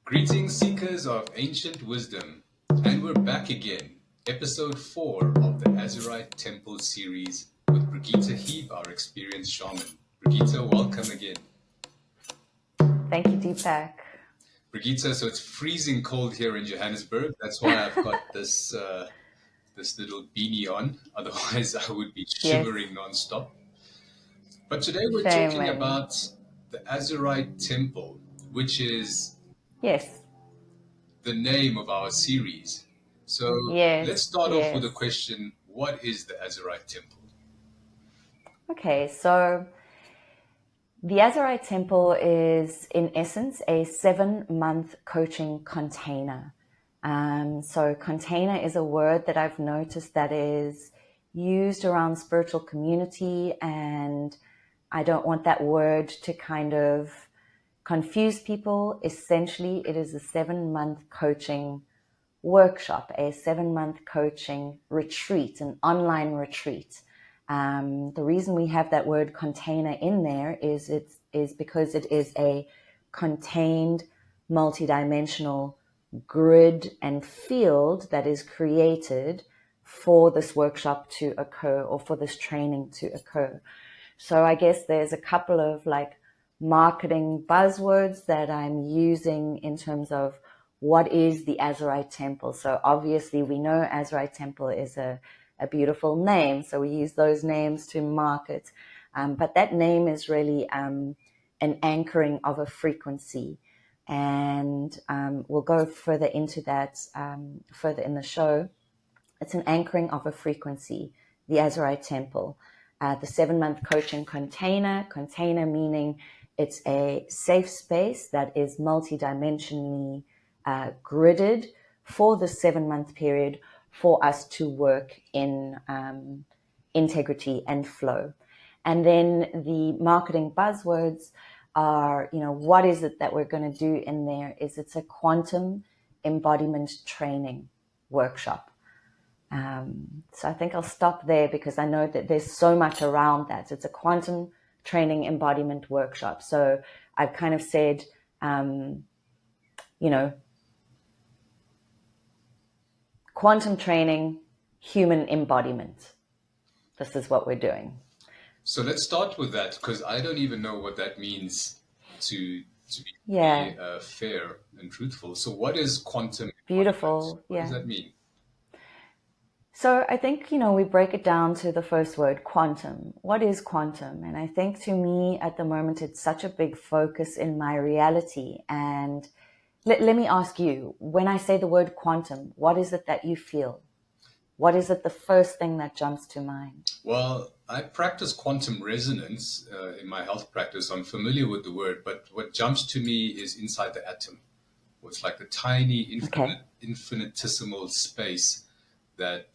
Greetings, seekers of ancient wisdom, and we're back again. Episode 4 of the Azurite Temple series with Brigitte Heap, our experienced shaman. Brigitte, welcome again. Thank you, Deepak. Brigitte, so it's freezing cold here in Johannesburg. That's why I've got this little beanie on. Otherwise, I would be Yes, shivering nonstop. But today we're shame talking man. about the Azurite Temple, which is Yes, the name of our series. So yes, let's start off with yes. a question. What is the Azurite Temple? Okay, so the Azurite Temple is, in essence, a 7-month coaching container. So container is a word that I've noticed that is used around spiritual community, and I don't want that word to kind of confuse people. Essentially, it is a 7-month coaching workshop, a 7-month coaching retreat, an online retreat. The reason we have that word container in there is because it is a contained, multidimensional grid and field that is created for this workshop to occur or for this training to occur. So I guess there's a couple of like marketing buzzwords that I'm using in terms of what is the Azurite Temple. So obviously we know Azurite Temple is a beautiful name. So we use those names to market. But that name is really an anchoring of a frequency. And we'll go further into that further in the show. It's an anchoring of a frequency, the Azurite Temple. The 7-month coaching container meaning it's a safe space that is multidimensionally gridded for the 7-month period for us to work in integrity and flow. And then the marketing buzzwords are, what is it that we're going to do in there is it's a quantum embodiment training workshop. So I think I'll stop there because I know that there's so much around that. It's a quantum training embodiment workshop. So I've kind of said, quantum training, human embodiment. This is what we're doing. So let's start with that because I don't even know what that means to be fair and truthful. So what is quantum Beautiful. embodiment? What does that mean? So I think, we break it down to the first word, quantum. What is quantum? And I think to me at the moment, it's such a big focus in my reality. And let me ask you, when I say the word quantum, what is it that you feel? What is it the first thing that jumps to mind? Well, I practice quantum resonance in my health practice. I'm familiar with the word, but what jumps to me is inside the atom. It's like the tiny, infinitesimal space that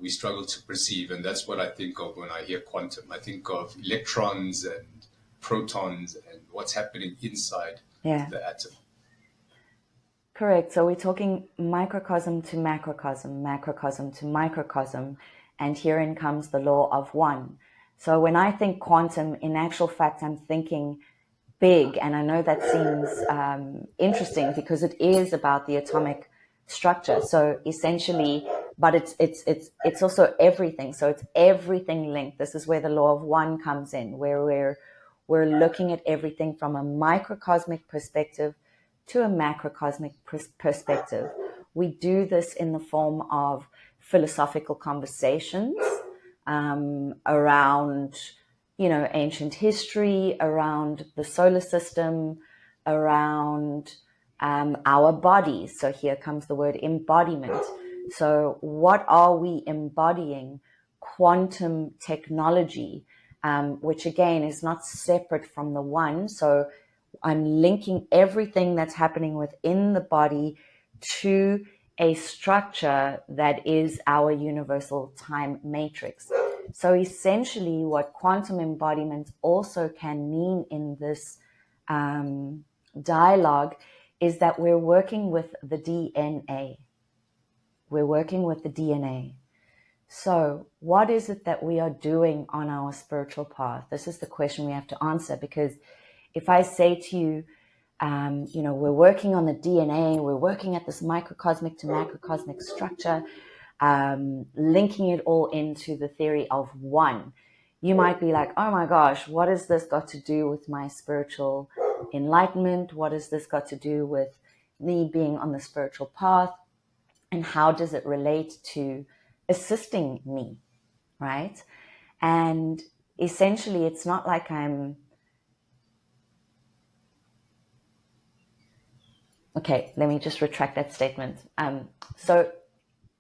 we struggle to perceive. And that's what I think of when I hear quantum. I think of electrons and protons and what's happening inside the atom. Correct. So we're talking microcosm to macrocosm, macrocosm to microcosm, and herein comes the law of one. So when I think quantum, in actual fact, I'm thinking big, and I know that seems interesting because it is about the atomic structure. So essentially, but it's also everything. So it's everything linked. This is where the law of one comes in, where we're looking at everything from a microcosmic perspective to a macrocosmic perspective. We do this in the form of philosophical conversations around, ancient history, around the solar system, around our bodies. So here comes the word embodiment. So what are we embodying? Quantum technology, which again is not separate from the one. So I'm linking everything that's happening within the body to a structure that is our universal time matrix. So essentially what quantum embodiment also can mean in this dialogue is that we're working with the DNA. We're working with the DNA. So what is it that we are doing on our spiritual path? This is the question we have to answer, because if I say to you, we're working on the DNA, we're working at this microcosmic to macrocosmic structure, linking it all into the theory of one. You might be like, oh my gosh, what has this got to do with my spiritual enlightenment? What has this got to do with me being on the spiritual path? And how does it relate to assisting me, right? And essentially, it's not like okay, let me just retract that statement. So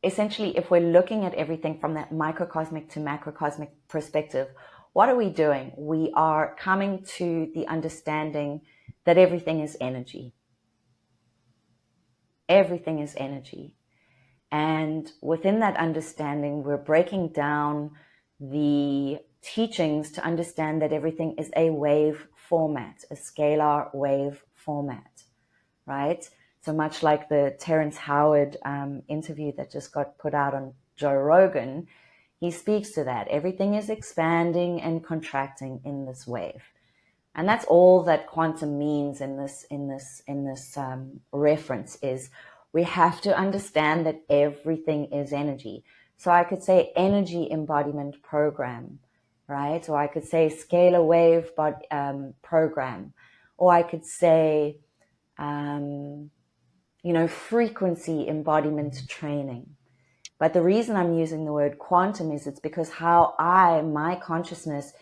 essentially, if we're looking at everything from that microcosmic to macrocosmic perspective, what are we doing? We are coming to the understanding that everything is energy. Everything is energy. And within that understanding, we're breaking down the teachings to understand that everything is a wave format, a scalar wave format, right? So much like the Terrence Howard interview that just got put out on Joe Rogan, he speaks to that. Everything is expanding and contracting in this wave. And that's all that quantum means in this reference is we have to understand that everything is energy. So I could say energy embodiment program, right? Or I could say scalar wave program. Or I could say, frequency embodiment training. But the reason I'm using the word quantum is it's because how my consciousness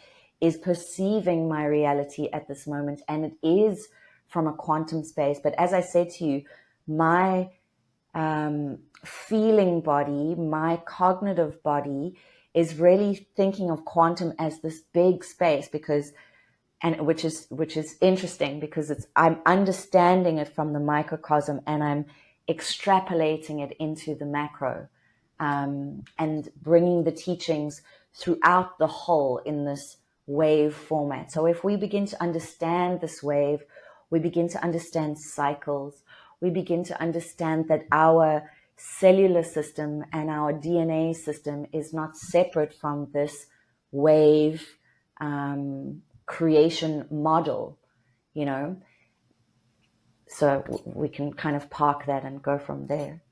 is perceiving my reality at this moment, and it is from a quantum space. But as I said to you, my feeling body, my cognitive body is really thinking of quantum as this big space which is interesting because I'm understanding it from the microcosm and I'm extrapolating it into the macro, and bringing the teachings throughout the whole in this wave format. So if we begin to understand this wave, we begin to understand cycles, we begin to understand that our cellular system and our DNA system is not separate from this wave creation model, so we can kind of park that and go from there.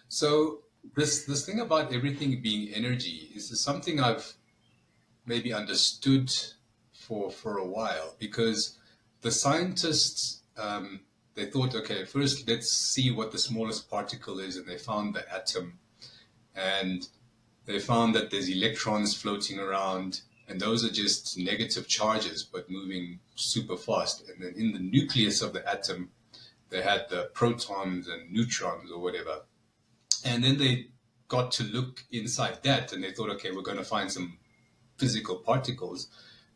So this thing about everything being energy is something I've maybe understood for a while, because the scientists, they thought, okay, first let's see what the smallest particle is, and they found the atom, and they found that there's electrons floating around, and those are just negative charges but moving super fast. And then in the nucleus of the atom, they had the protons and neutrons or whatever. And then they got to look inside that, and they thought, okay, we're going to find some physical particles,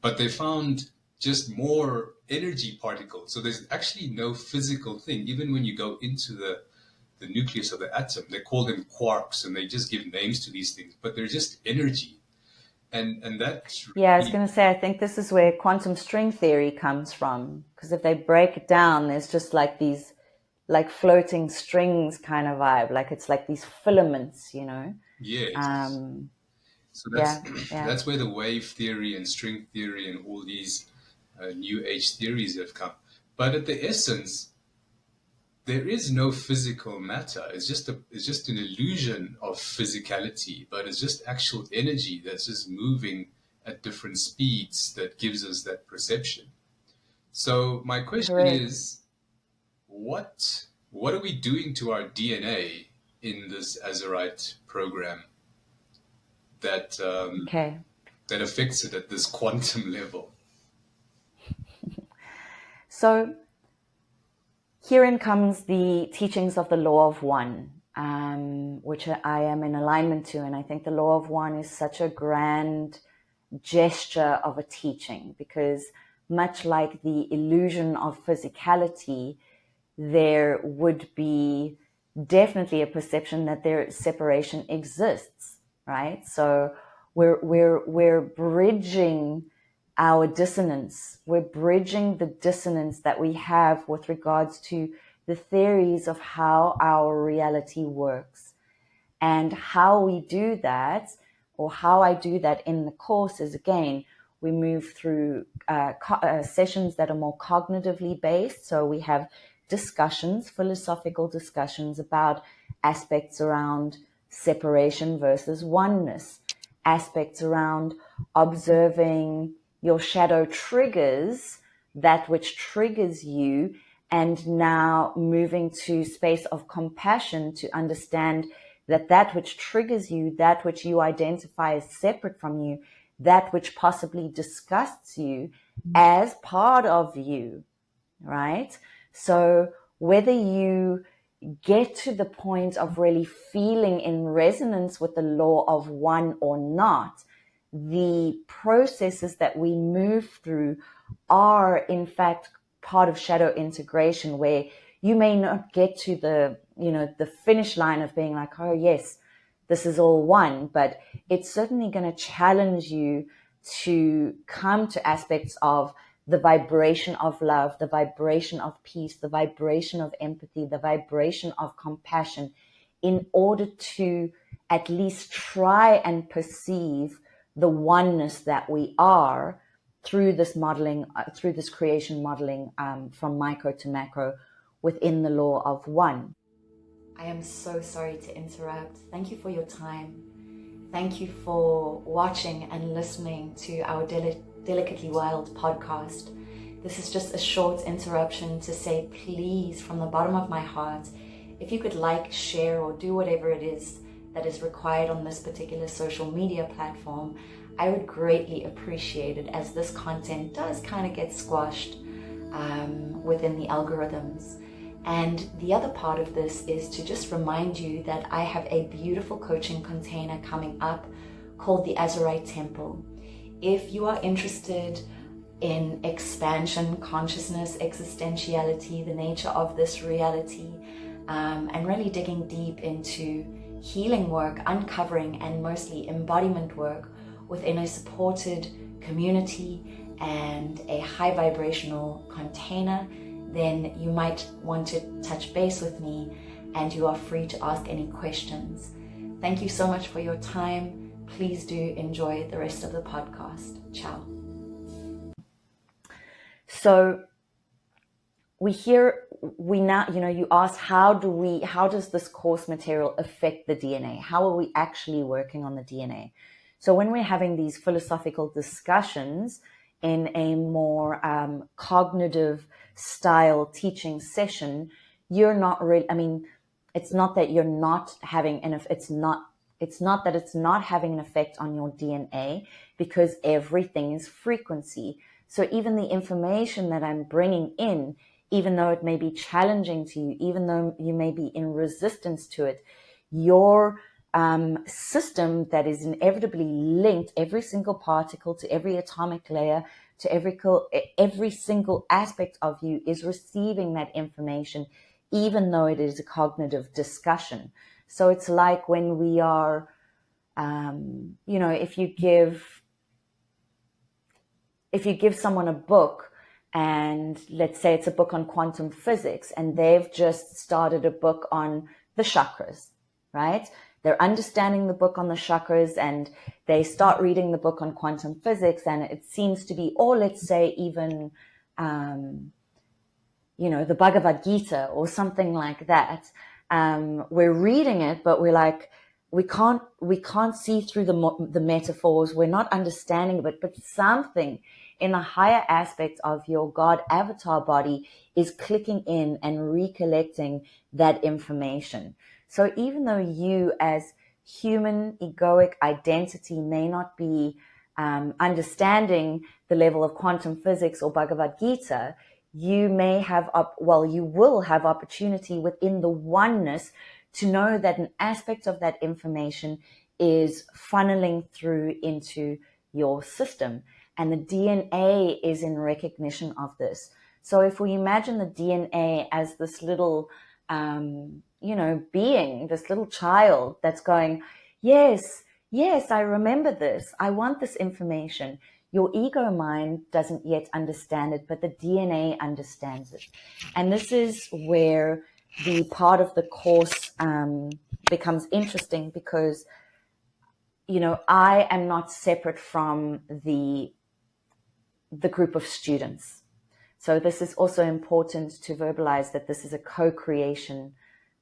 but they found just more energy particles. So there's actually no physical thing. Even when you go into the nucleus of the atom, they call them quarks, and they just give names to these things, but they're just energy. And that's really... Yeah, I was going to say, I think this is where quantum string theory comes from, because if they break it down, there's just like these like floating strings kind of vibe, like it's like these filaments, Yes. So that's where the wave theory and string theory and all these new age theories have come. But at the essence, there is no physical matter. It's just an illusion of physicality, but it's just actual energy that's just moving at different speeds that gives us that perception. So my question is, what are we doing to our DNA in this Azurite program that that affects it at this quantum level? So herein comes the teachings of the law of one, which I am in alignment to. And I think the law of one is such a grand gesture of a teaching, because much like the illusion of physicality, there would be definitely a perception that their separation exists, right? So we're bridging our dissonance. We're bridging the dissonance that we have with regards to the theories of how our reality works. And how we do that, or how I do that in the course, is again, We move through sessions that are more cognitively based. So we have discussions, philosophical discussions about aspects around separation versus oneness, aspects around observing your shadow triggers, that which triggers you, and now moving to space of compassion to understand that that which triggers you, that which you identify as separate from you, that which possibly disgusts you as part of you, right? So whether you get to the point of really feeling in resonance with the law of one or not, the processes that we move through are in fact part of shadow integration, where you may not get to the finish line of being like, oh yes, this is all one, but it's certainly going to challenge you to come to aspects of the vibration of love, the vibration of peace, the vibration of empathy, the vibration of compassion, in order to at least try and perceive the oneness that we are through this modeling, through this creation modeling, from micro to macro within the law of one. I am so sorry to interrupt. Thank you for your time. Thank you for watching and listening to our Delicately Wild podcast. This is just a short interruption to say, please, from the bottom of my heart, if you could like, share, or do whatever it is that is required on this particular social media platform, I would greatly appreciate it, as this content does kind of get squashed within the algorithms. And the other part of this is to just remind you that I have a beautiful coaching container coming up called the Azurite Temple. If you are interested in expansion, consciousness, existentiality, the nature of this reality, and really digging deep into healing work, uncovering, and mostly embodiment work within a supported community and a high vibrational container, then you might want to touch base with me, and you are free to ask any questions. Thank you so much for your time. Please do enjoy the rest of the podcast. Ciao. So you asked, how does this course material affect the DNA? How are we actually working on the DNA? So when we're having these philosophical discussions in a more cognitive style teaching session, you're not really, it's not that you're not having it's not that it's not having an effect on your DNA, because everything is frequency. So even the information that I'm bringing in, even though it may be challenging to you, even though you may be in resistance to it, your system that is inevitably linked, every single particle to every atomic layer, to every single aspect of you, is receiving that information, even though it is a cognitive discussion. So it's like when we are, if you give someone a book, and let's say it's a book on quantum physics, and they've just started a book on the chakras, right? They're understanding the book on the chakras, and they start reading the book on quantum physics, and it seems to be, or let's say even, the Bhagavad Gita or something like that. We're reading it, but we're like, we can't see through the metaphors. We're not understanding it, but something in the higher aspect of your God avatar body is clicking in and recollecting that information. So even though you as human egoic identity may not be understanding the level of quantum physics or Bhagavad Gita, you will have opportunity within the oneness to know that an aspect of that information is funneling through into your system. And the DNA is in recognition of this. So if we imagine the DNA as this little, being, this little child that's going, yes, I remember this. I want this information. Your ego mind doesn't yet understand it, but the DNA understands it. And this is where the part of the course becomes interesting, because, I am not separate from the the group of students. So this is also important to verbalize that this is a co-creation.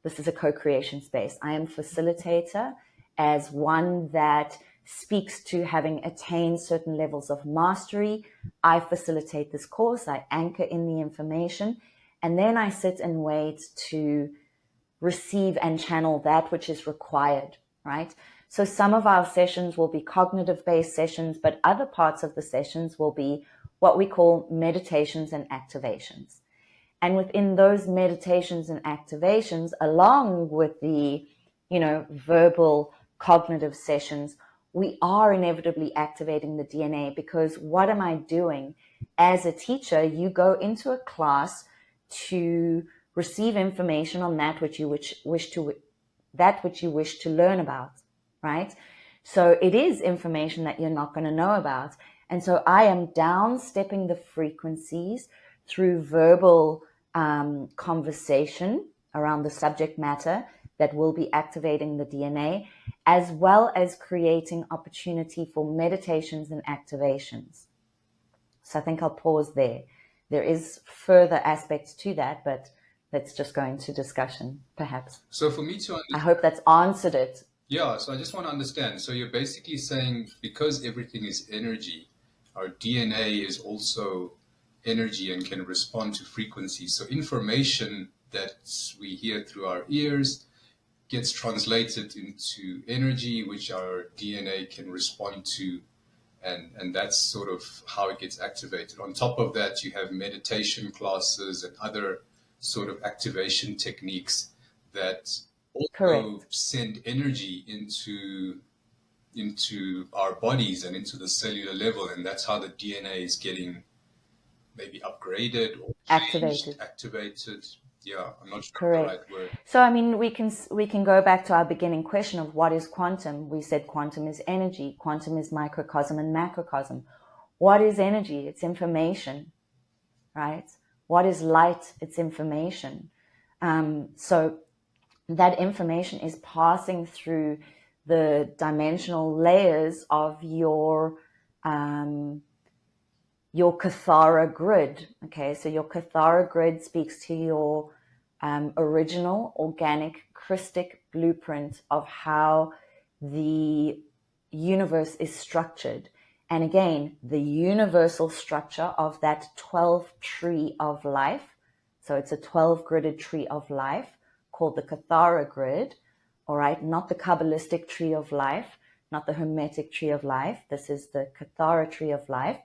This is a co-creation space. I am facilitator as one that speaks to having attained certain levels of mastery. I facilitate this course. I anchor in the information, and then I sit and wait to receive and channel that which is required, right? So some of our sessions will be cognitive-based sessions, but other parts of the sessions will be what we call meditations and activations. And within those meditations and activations, along with the, verbal cognitive sessions, we are inevitably activating the DNA, because what am I doing? As a teacher, you go into a class to receive information on that which you wish to learn about, right? So it is information that you're not going to know about. And so I am downstepping the frequencies through verbal conversation around the subject matter that will be activating the DNA, as well as creating opportunity for meditations and activations. So I think I'll pause there. There is further aspects to that, but let's just go into discussion, perhaps. So for me to understand, I hope that's answered it. Yeah, so I just want to understand. So you're basically saying because everything is energy, our DNA is also energy and can respond to frequencies. So information that we hear through our ears gets translated into energy, which our DNA can respond to. And that's sort of how it gets activated. On top of that, you have meditation classes and other sort of activation techniques that also Correct. send energy into our bodies and into the cellular level. And that's how the DNA is getting maybe upgraded or changed, activated. Yeah, I'm not sure Correct. the right word. So, I mean, we can go back to our beginning question of what is quantum. We said quantum is energy. Quantum is microcosm and macrocosm. What is energy? It's information, right? What is light? It's information. So that information is passing through the dimensional layers of your Cathara grid. Okay, so your Cathara grid speaks to your original organic Christic blueprint of how the universe is structured. And again, the universal structure of that 12 tree of life. So it's a 12 gridded tree of life called the Cathara grid. All right, not the Kabbalistic tree of life, not the Hermetic tree of life. This is the Cathara tree of life.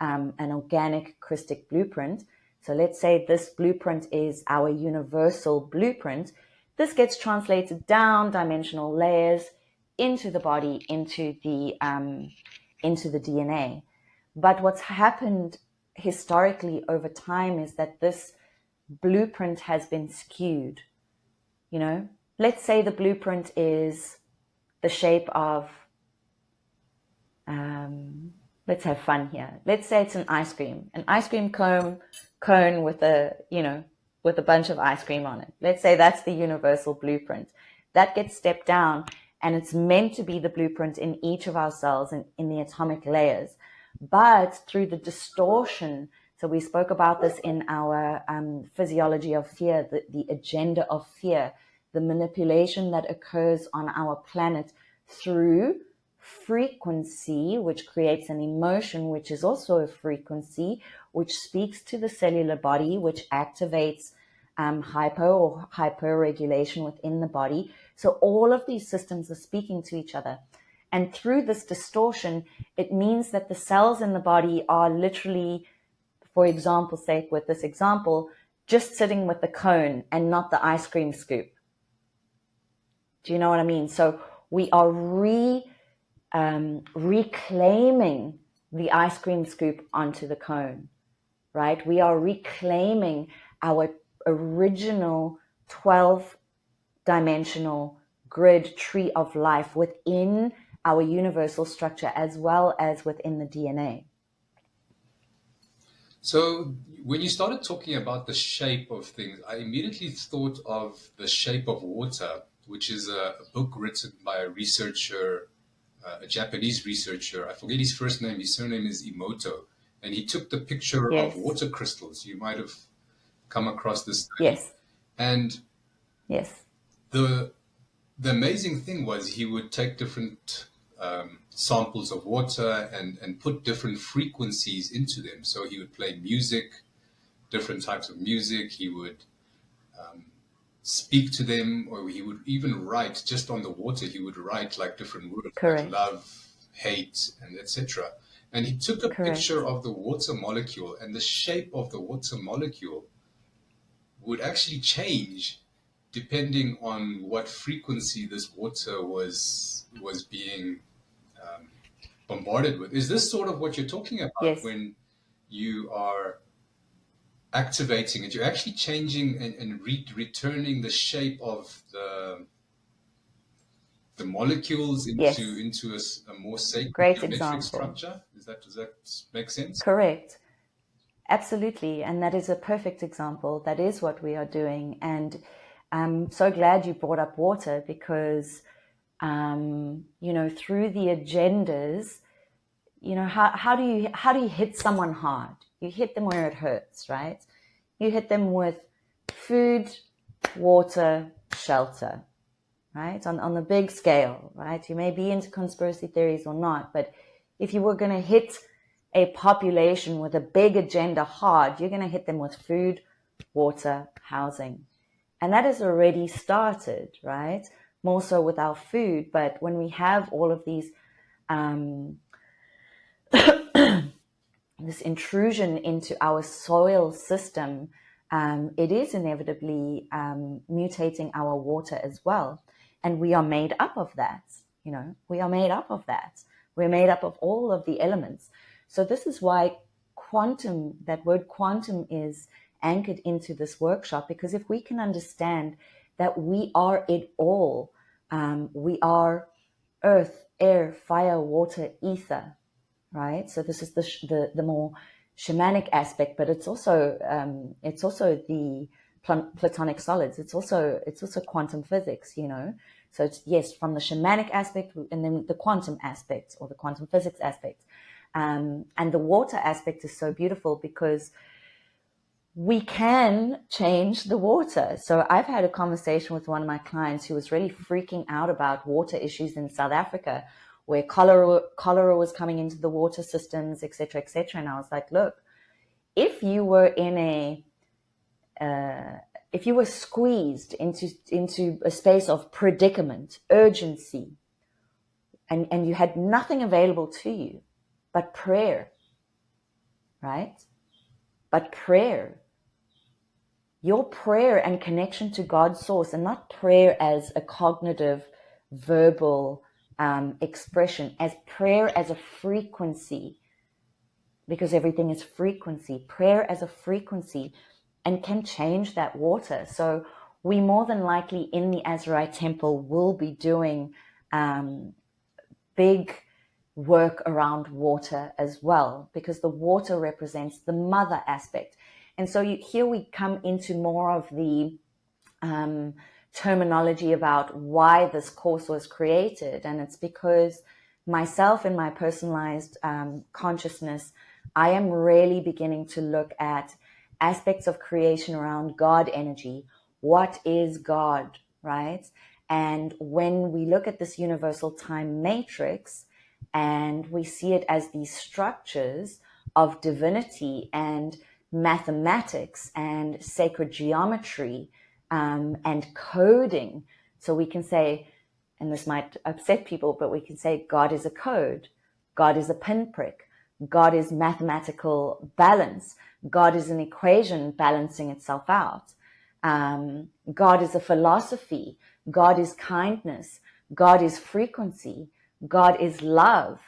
An organic Christic blueprint. So let's say this blueprint is our universal blueprint. This gets translated down dimensional layers into the body, into the DNA. But what's happened historically over time is that this blueprint has been skewed. Let's say the blueprint is the shape of let's have fun here. Let's say it's an ice cream cone with a bunch of ice cream on it. Let's say that's the universal blueprint. That gets stepped down, and it's meant to be the blueprint in each of our cells and in the atomic layers. But through the distortion, so we spoke about this in our physiology of fear, the agenda of fear, the manipulation that occurs on our planet through frequency, which creates an emotion, which is also a frequency, which speaks to the cellular body, which activates hypo or hyperregulation within the body. So all of these systems are speaking to each other. And through this distortion, it means that the cells in the body are literally, for example's sake, with this example, just sitting with the cone and not the ice cream scoop. Do you know what I mean? So we are reclaiming the ice cream scoop onto the cone, right? We are reclaiming our original 12-dimensional grid tree of life within our universal structure as well as within the DNA. So when you started talking about the shape of things, I immediately thought of The Shape of Water, which is a book written by a researcher, a Japanese researcher. I forget his first name. His surname is Emoto. and he took the picture of Yes. water crystals. You might have come across this study. Yes. And Yes. the amazing thing was he would take different samples of water and put different frequencies into them. So he would play music, different types of music. He would speak to them, or he would even write just on the water. He would write like different words, like Correct. love, hate, and etc. And he took a Correct. picture of the water molecule, and the shape of the water molecule would actually change depending on what frequency this water was being bombarded with. Is this sort of what you're talking about Yes. when you are activating it? You're actually changing and returning the shape of the molecules Yes. into a more sacred Great geometric example. structure. Does that make sense? Correct. Absolutely. And that is a perfect example. That is what we are doing. And I'm so glad you brought up water because, through the agendas, how do you hit someone hard? You hit them where it hurts, right? You hit them with food, water, shelter, right? On the big scale, right? You may be into conspiracy theories or not, but if you were going to hit a population with a big agenda hard, you're going to hit them with food, water, housing. And that has already started, right? More so with our food. But when we have all of these, this intrusion into our soil system, it is inevitably mutating our water as well. And we are made up of that. We are made up of that. We're made up of all of the elements. So this is why that word quantum is anchored into this workshop, because if we can understand that we are it all, we are earth, air, fire, water, ether, right? So this is the more shamanic aspect, but it's also the platonic solids. It's also quantum physics, So it's, yes, from the shamanic aspect and then the quantum aspect or the quantum physics aspect. And the water aspect is so beautiful because we can change the water. So I've had a conversation with one of my clients who was really freaking out about water issues in South Africa, where cholera was coming into the water systems, et cetera, et cetera. And I was like, look, if you were if you were squeezed into a space of predicament, urgency, and you had nothing available to you but prayer, right? But prayer. Your prayer and connection to God's source, and not prayer as a cognitive, verbal expression, as prayer as a frequency, because everything is frequency. Prayer as a frequency, and can change that water. So we more than likely in the Azurite temple will be doing big work around water as well, because the water represents the mother aspect. And so here we come into more of the terminology about why this course was created. And it's because myself in my personalized consciousness, I am really beginning to look at aspects of creation around God energy. What is God, right? And when we look at this universal time matrix and we see it as these structures of divinity and mathematics and sacred geometry and coding. So we can say, and this might upset people, but we can say God is a code, God is a pinprick, God is mathematical balance, God is an equation balancing itself out. God is a philosophy, God is kindness, God is frequency, God is love,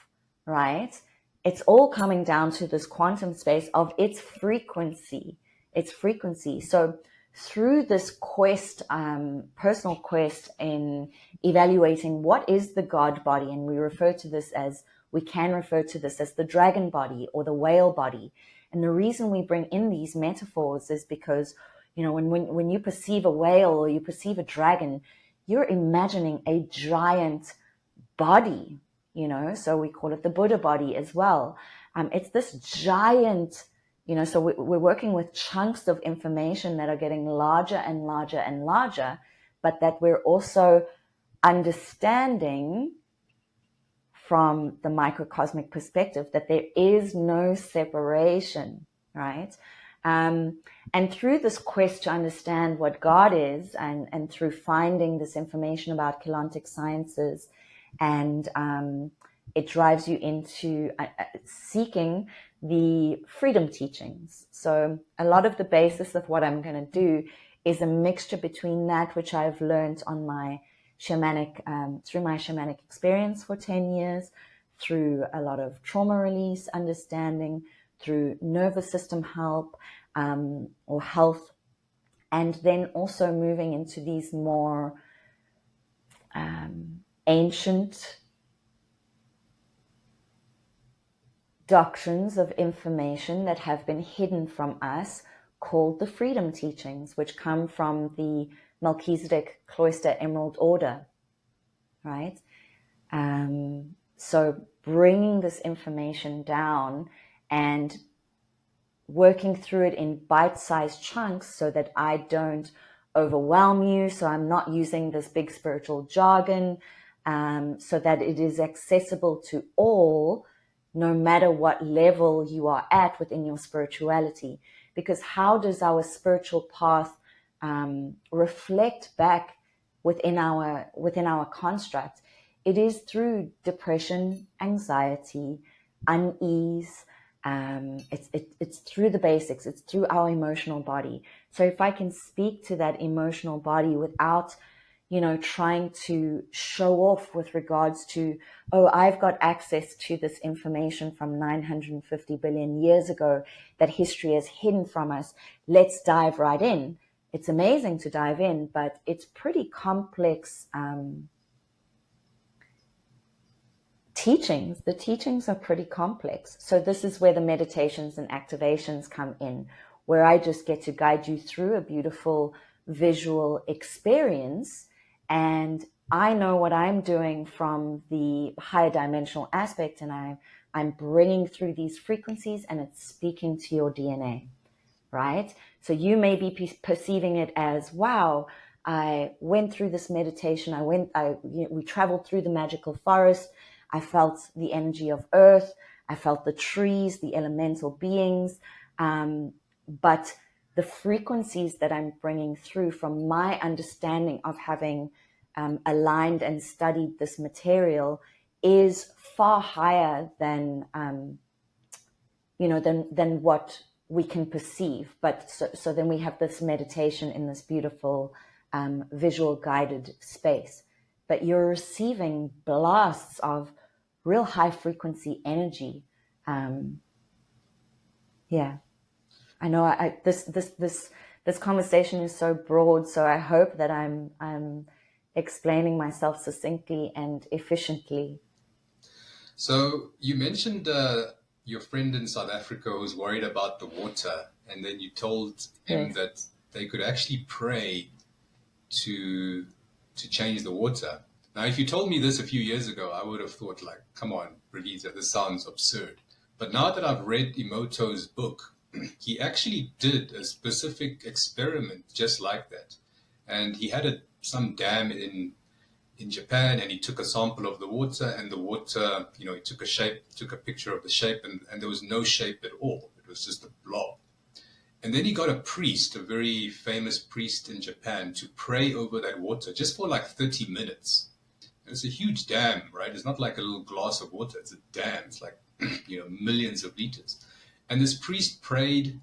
right? It's all coming down to this quantum space of its frequency. So through this quest, personal quest in evaluating what is the God body, and we can refer to this as the dragon body or the whale body. And the reason we bring in these metaphors is because, when you perceive a whale or you perceive a dragon, you're imagining a giant body, so we call it the Buddha body as well. It's this giant, so we're working with chunks of information that are getting larger and larger and larger, but that we're also understanding from the microcosmic perspective that there is no separation, right? And through this quest to understand what God is, and through finding this information about Keylontic sciences, and it drives you into seeking the freedom teachings. So a lot of the basis of what I'm going to do is a mixture between that which I've learned on my shamanic, through my shamanic experience for 10 years, through a lot of trauma release understanding, through nervous system help or health, and then also moving into these more ancient doctrines of information that have been hidden from us, called the freedom teachings, which come from the Melchizedek Cloister Emerald Order, right? So bringing this information down and working through it in bite-sized chunks so that I don't overwhelm you, so I'm not using this big spiritual jargon, so that it is accessible to all, no matter what level you are at within your spirituality. Because how does our spiritual path reflect back within our construct? It is through depression, anxiety, unease. It's through the basics. It's through our emotional body. So if I can speak to that emotional body without, trying to show off with regards to, oh, I've got access to this information from 950 billion years ago that history has hidden from us, let's dive right in. It's amazing to dive in, but it's pretty complex teachings. The teachings are pretty complex. So this is where the meditations and activations come in, where I just get to guide you through a beautiful visual experience. And I know what I'm doing from the higher dimensional aspect, and I'm bringing through these frequencies, and it's speaking to your DNA, right? So you may be perceiving it as, wow, I went through this meditation. We traveled through the magical forest. I felt the energy of earth. I felt the trees, the elemental beings. But the frequencies that I'm bringing through from my understanding of having aligned and studied this material is far higher than what we can perceive. But so then we have this meditation in this beautiful visual guided space. But you're receiving blasts of real high frequency energy. Yeah, I know. This conversation is so broad, so I hope that I'm explaining myself succinctly and efficiently. So you mentioned your friend in South Africa who was worried about the water, and then you told him Yes. that they could actually pray to change the water. Now, if you told me this a few years ago, I would have thought, like, come on, Brigitte, this sounds absurd. But now that I've read Emoto's book, he actually did a specific experiment just like that. And he had some dam in Japan, and he took a sample of the water, and the water, he took a picture of the shape, and there was no shape at all. It was just a blob. And then he got a priest, a very famous priest in Japan, to pray over that water just for like 30 minutes. And it's a huge dam, right? It's not like a little glass of water. It's a dam. It's like, millions of liters. And this priest prayed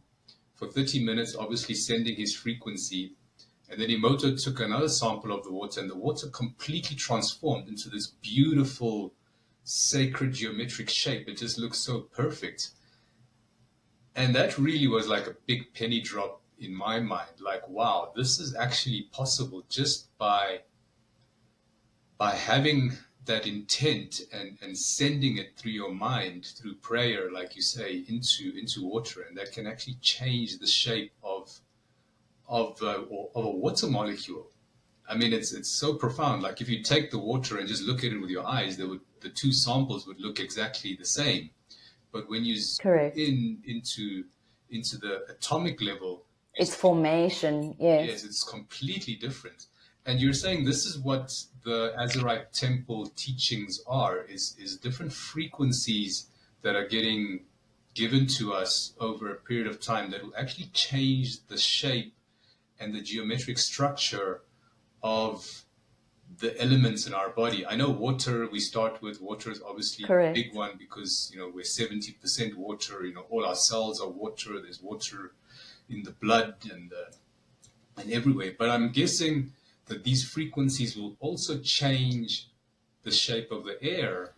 for 30 minutes, obviously sending his frequency. And then Emoto took another sample of the water, and the water completely transformed into this beautiful, sacred geometric shape. It just looks so perfect. And that really was like a big penny drop in my mind. Like, wow, this is actually possible just by having that intent and sending it through your mind, through prayer, like you say, into water. And that can actually change the shape of a water molecule. I mean, it's so profound. Like if you take the water and just look at it with your eyes, the two samples would look exactly the same. But when you zoom Correct. into the atomic level, It's formation, yes, yes. it's completely different. And you're saying this is what the Azurite temple teachings are, is different frequencies that are getting given to us over a period of time that will actually change the shape and the geometric structure of the elements in our body. I know water, we start with water is obviously a big Correct. one because, we're 70% water, all our cells are water. There's water in the blood and everywhere. But I'm guessing that these frequencies will also change the shape of the air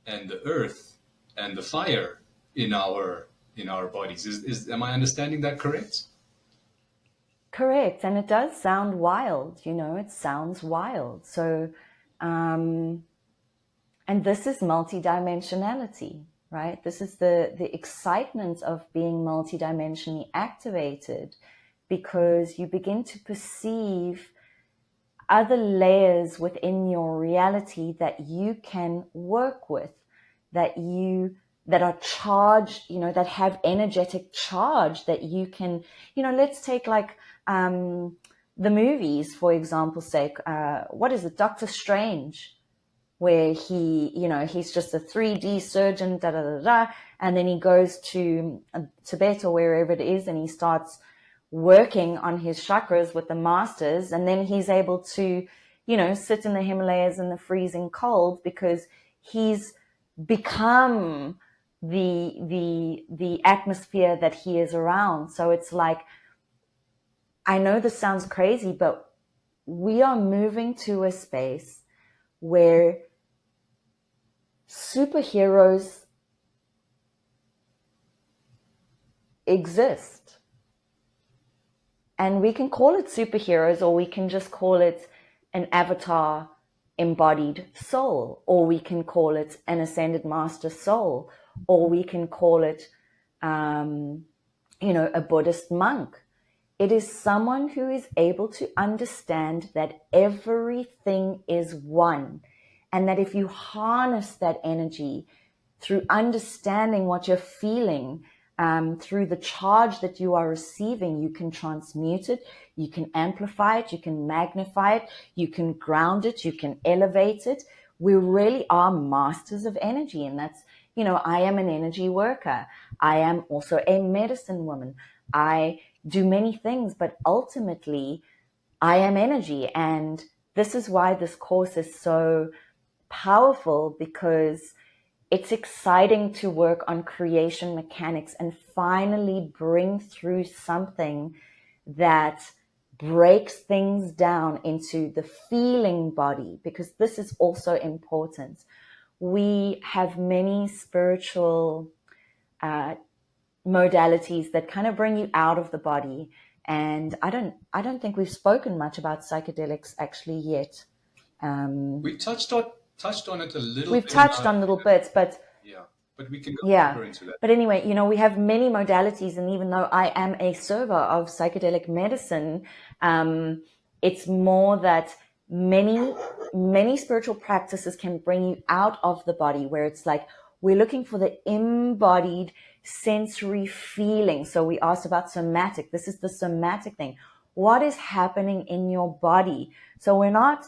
and the earth and the fire in our bodies. Am I understanding that correct? Correct. And it does sound wild, it sounds wild. So, and this is multidimensionality, right? This is the excitement of being multidimensionally activated, because you begin to perceive other layers within your reality that you can work with, that are charged, that have energetic charge that you can, let's take like the movies, for example's sake. What is it, Doctor Strange, where he's just a 3D surgeon, and then he goes to Tibet or wherever it is, and he starts working on his chakras with the masters, and then he's able to, sit in the Himalayas in the freezing cold because he's become the atmosphere that he is around. So it's like, I know this sounds crazy, but we are moving to a space where superheroes exist. And we can call it superheroes, or we can just call it an avatar embodied soul, or we can call it an ascended master soul, or we can call it, a Buddhist monk. It is someone who is able to understand that everything is one, and that if you harness that energy through understanding what you're feeling, through the charge that you are receiving, you can transmute it, you can amplify it, you can magnify it, you can ground it, you can elevate it. We really are masters of energy. And that's, I am an energy worker. I am also a medicine woman. I do many things, but ultimately I am energy. And this is why this course is so powerful, because it's exciting to work on creation mechanics and finally bring through something that breaks things down into the feeling body, because this is also important. We have many spiritual modalities that kind of bring you out of the body. And I don't think we've spoken much about psychedelics actually yet. We touched on it a little We've bit. touched on little bits, but yeah, but we can go deeper into that. But anyway, we have many modalities, and even though I am a server of psychedelic medicine, it's more that many spiritual practices can bring you out of the body, where it's like we're looking for the embodied sensory feeling. So we asked about somatic. This is the somatic thing. What is happening in your body? So we're not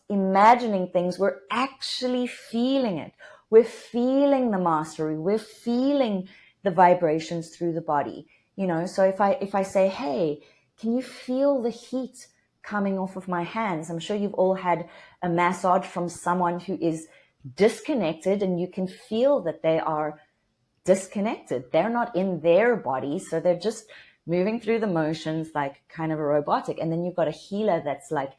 imagining things. We're actually feeling it. We're feeling the mastery. We're feeling the vibrations through the body. So if I say, hey, can you feel the heat coming off of my hands? I'm sure you've all had a massage from someone who is disconnected, and you can feel that they are disconnected. They're not in their body, so they're just moving through the motions like kind of a robotic. And then you've got a healer that's like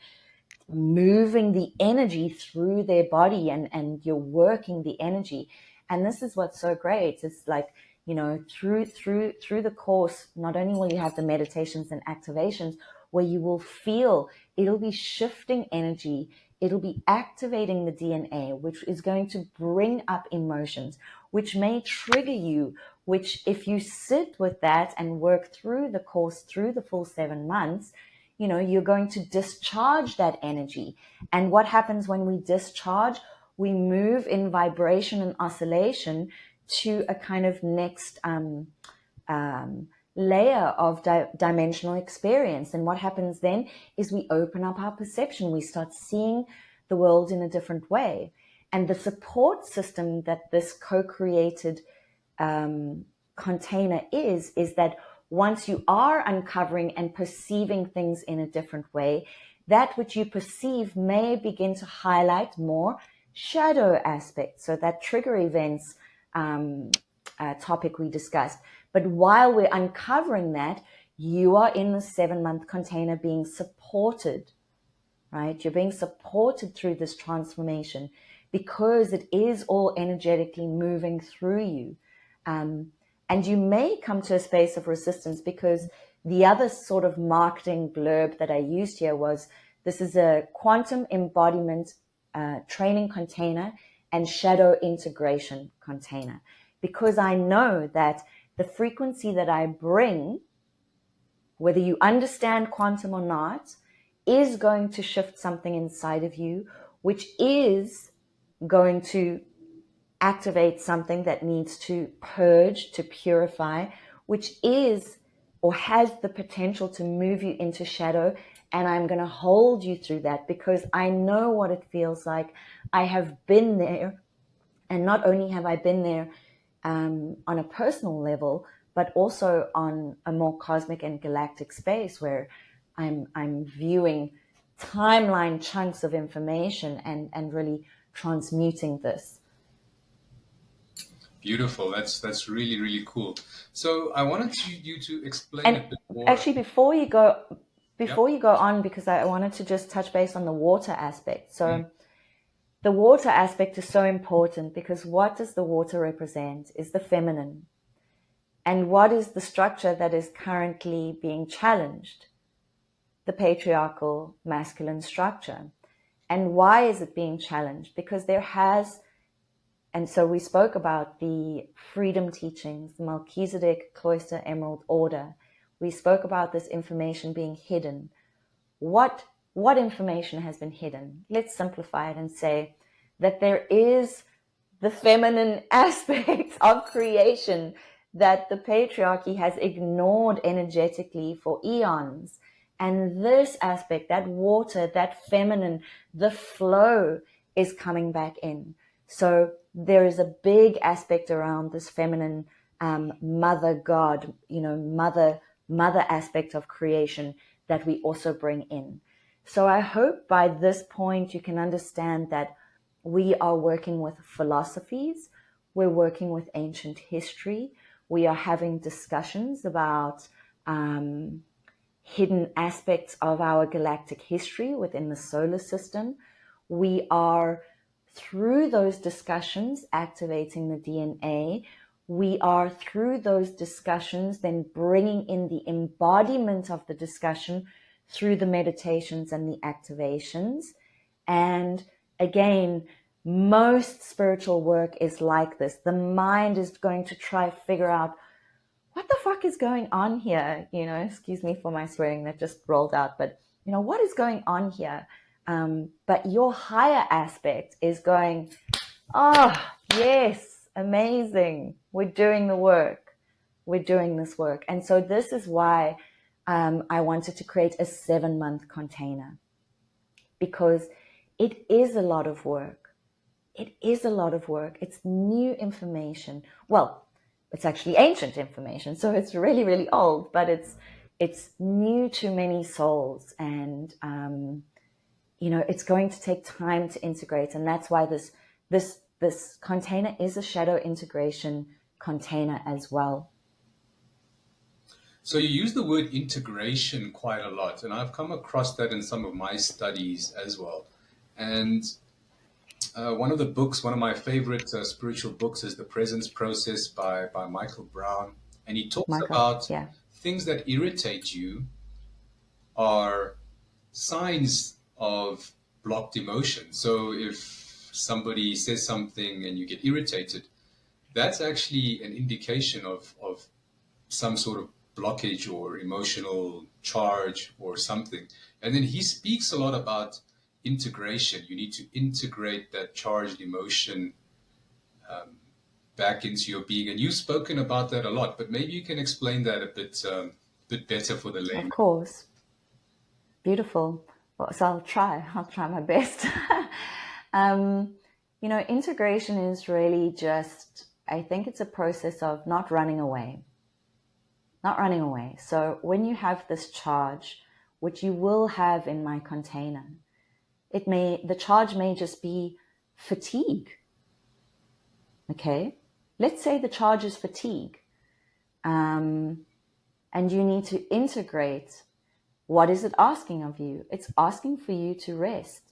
moving the energy through their body, and you're working the energy. And this is what's so great. It's like, through the course, not only will you have the meditations and activations where you will feel, it'll be shifting energy, it'll be activating the DNA, which is going to bring up emotions, which may trigger you, which if you sit with that and work through the course, through the full 7 months, you're going to discharge that energy. And what happens when we discharge? we move in vibration and oscillation to a kind of next layer of dimensional experience. And what happens then is we open up our perception. We start seeing the world in a different way. And the support system that this co-created container is that once you are uncovering and perceiving things in a different way, that which you perceive may begin to highlight more shadow aspects. So that trigger events topic we discussed. But while we're uncovering that, you are in the 7-month container being supported, right? You're being supported through this transformation because it is all energetically moving through you. And you may come to a space of resistance because the other sort of marketing blurb that I used here was, this is a quantum embodiment training container and shadow integration container. Because I know that the frequency that I bring, whether you understand quantum or not, is going to shift something inside of you, which is going to activate something that needs to purge, to purify, which is or has the potential to move you into shadow. And I'm going to hold you through that because I know what it feels like. I have been there. And not only have I been there on a personal level, but also on a more cosmic and galactic space where I'm viewing timeline chunks of information and really transmuting this. Beautiful. That's really, really cool. So I wanted you to explain a bit more. Actually, before you go on, because I wanted to just touch base on the water aspect. So the water aspect is so important because what does the water represent is the feminine. And what is the structure that is currently being challenged? The patriarchal masculine structure. And why is it being challenged? Because there has, and so we spoke about the freedom teachings, the Melchizedek Cloister Emerald Order. We spoke about this information being hidden. What information has been hidden? Let's simplify it and say that there is the feminine aspect of creation that the patriarchy has ignored energetically for eons. And this aspect, that water, that feminine, the flow is coming back in. So there is a big aspect around this feminine mother God, mother aspect of creation that we also bring in. So I hope by this point you can understand that we are working with philosophies, we're working with ancient history, we are having discussions about hidden aspects of our galactic history within the solar system. We are, through those discussions, activating the DNA. We are, through those discussions, then bringing in the embodiment of the discussion through the meditations and the activations. And again, most spiritual work is like this. The mind is going to try to figure out what the fuck is going on here? Excuse me for my swearing that just rolled out, but what is going on here? But your higher aspect is going, oh, yes, amazing. We're doing the work. We're doing this work. And so this is why I wanted to create a 7-month container, because it is a lot of work. It is a lot of work. It's new information. Well, it's actually ancient information, so it's really, really old, but it's new to many souls, and it's going to take time to integrate, and that's why this container is a shadow integration container as well. So you use the word integration quite a lot, and I've come across that in some of my studies as well. And one of my favorite spiritual books is The Presence Process by Michael Brown. And he talks about things that irritate you are signs of blocked emotion. So if somebody says something and you get irritated, that's actually an indication of some sort of blockage or emotional charge or something. And then he speaks a lot about integration. You need to integrate that charged emotion back into your being. And you've spoken about that a lot, but maybe you can explain that a bit better for the Of layman. course. Beautiful. Well, so I'll try my best. Integration is really just, I think it's a process of not running away. So when you have this charge, which you will have in my container, the charge may just be fatigue. Okay. Let's say the charge is fatigue. And you need to integrate. What is it asking of you? It's asking for you to rest,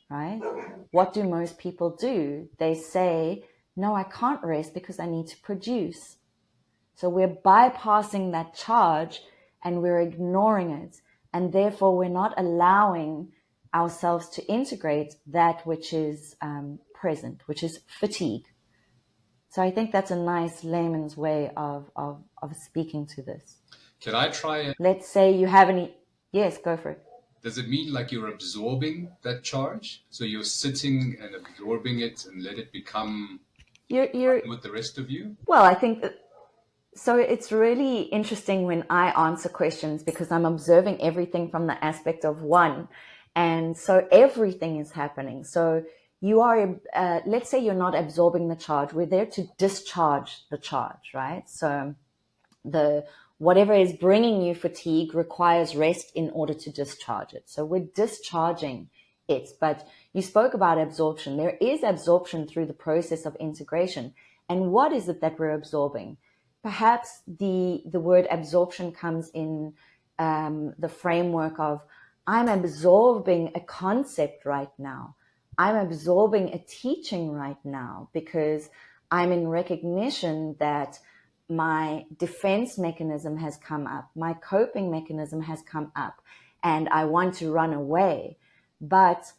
right? What do most people do? They say, no, I can't rest because I need to produce. So we're bypassing that charge and we're ignoring it. And therefore we're not allowing ourselves to integrate that which is present, which is fatigue. So I think that's a nice layman's way of speaking to this. Can I try and... Let's say you have any... Yes, go for it. Does it mean like you're absorbing that charge? So you're sitting and absorbing it and let it become you're with the rest of you? Well, I think that, so it's really interesting when I answer questions because I'm observing everything from the aspect of one. And so everything is happening. So you are, let's say you're not absorbing the charge. We're there to discharge the charge, right? So whatever is bringing you fatigue requires rest in order to discharge it. So we're discharging it. But you spoke about absorption. There is absorption through the process of integration. And what is it that we're absorbing? Perhaps the word absorption comes in the framework of, I'm absorbing a concept right now. I'm absorbing a teaching right now because I'm in recognition that my defense mechanism has come up, my coping mechanism has come up, and I want to run away. But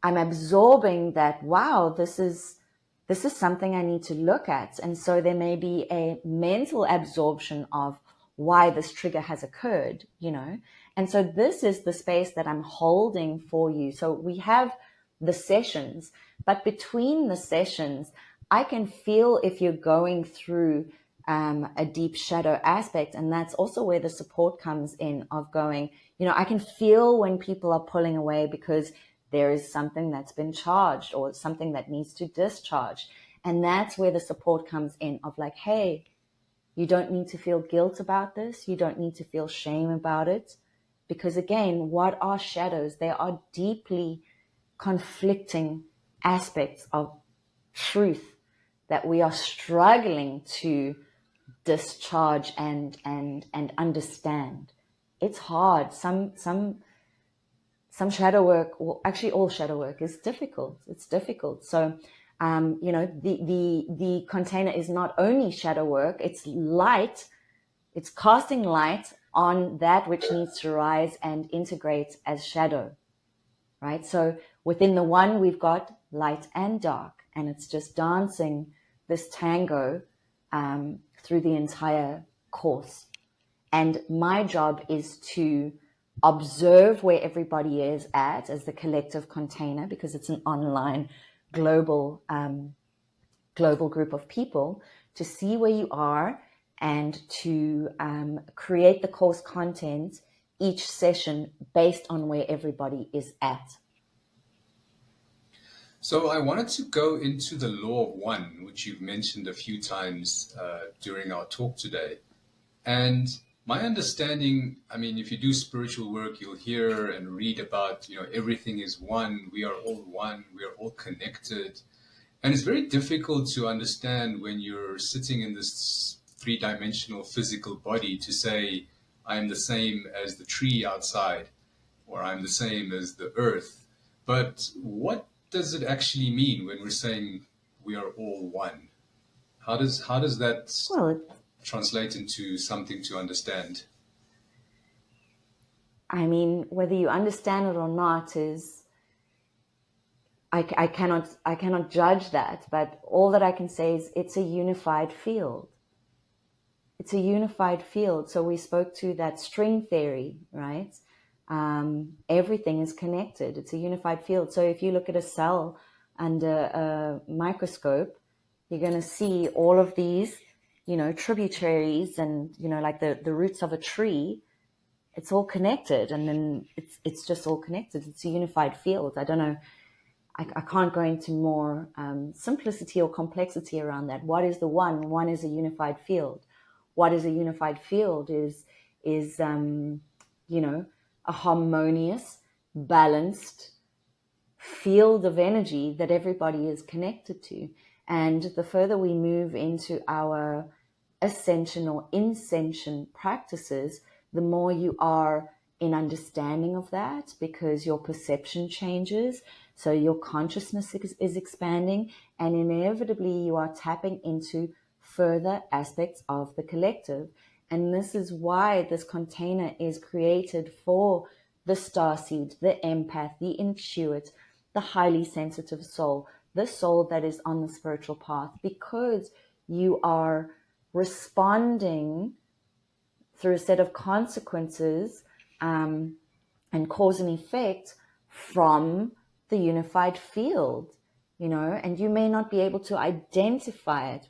I'm absorbing that, wow, this is something I need to look at. And so there may be a mental absorption of why this trigger has occurred, And so this is the space that I'm holding for you. So we have the sessions, but between the sessions, I can feel if you're going through a deep shadow aspect. And that's also where the support comes in of going, I can feel when people are pulling away because there is something that's been charged or something that needs to discharge. And that's where the support comes in of like, hey, you don't need to feel guilt about this. You don't need to feel shame about it. Because again, what are shadows? They are deeply conflicting aspects of truth that we are struggling to discharge and understand. It's hard. Some shadow work, well, actually all shadow work is difficult. It's difficult. So, the container is not only shadow work, it's light. It's casting light on that which needs to rise and integrate as shadow, right? So within the one, we've got light and dark, and it's just dancing this tango through the entire course. And my job is to observe where everybody is at as the collective container, because it's an online global group of people, to see where you are and to create the course content each session based on where everybody is at. So I wanted to go into the law of one, which you've mentioned a few times during our talk today. And my understanding, I mean, if you do spiritual work, you'll hear and read about, everything is one, we are all one, we are all connected. And it's very difficult to understand when you're sitting in this three-dimensional physical body to say, I'm the same as the tree outside, or I'm the same as the earth. But what does it actually mean when we're saying we are all one? How does that translate into something to understand? I mean, whether you understand it or not is, I cannot judge that, but all that I can say is it's a unified field. It's a unified field. So we spoke to that string theory, right? Everything is connected. It's a unified field. So if you look at a cell under a microscope, you're going to see all of these, tributaries and, like the roots of a tree. It's all connected, and then it's just all connected. It's a unified field. I don't know. I can't go into more simplicity or complexity around that. What is the one? One is a unified field. What is a unified field is a harmonious, balanced field of energy that everybody is connected to. And the further we move into our ascension or ascension practices, the more you are in understanding of that, because your perception changes. So your consciousness is expanding, and inevitably you are tapping into further aspects of the collective. And this is why this container is created for the starseed, the empath, the intuit, the highly sensitive soul, the soul that is on the spiritual path, because you are responding through a set of consequences and cause and effect from the unified field, and you may not be able to identify it.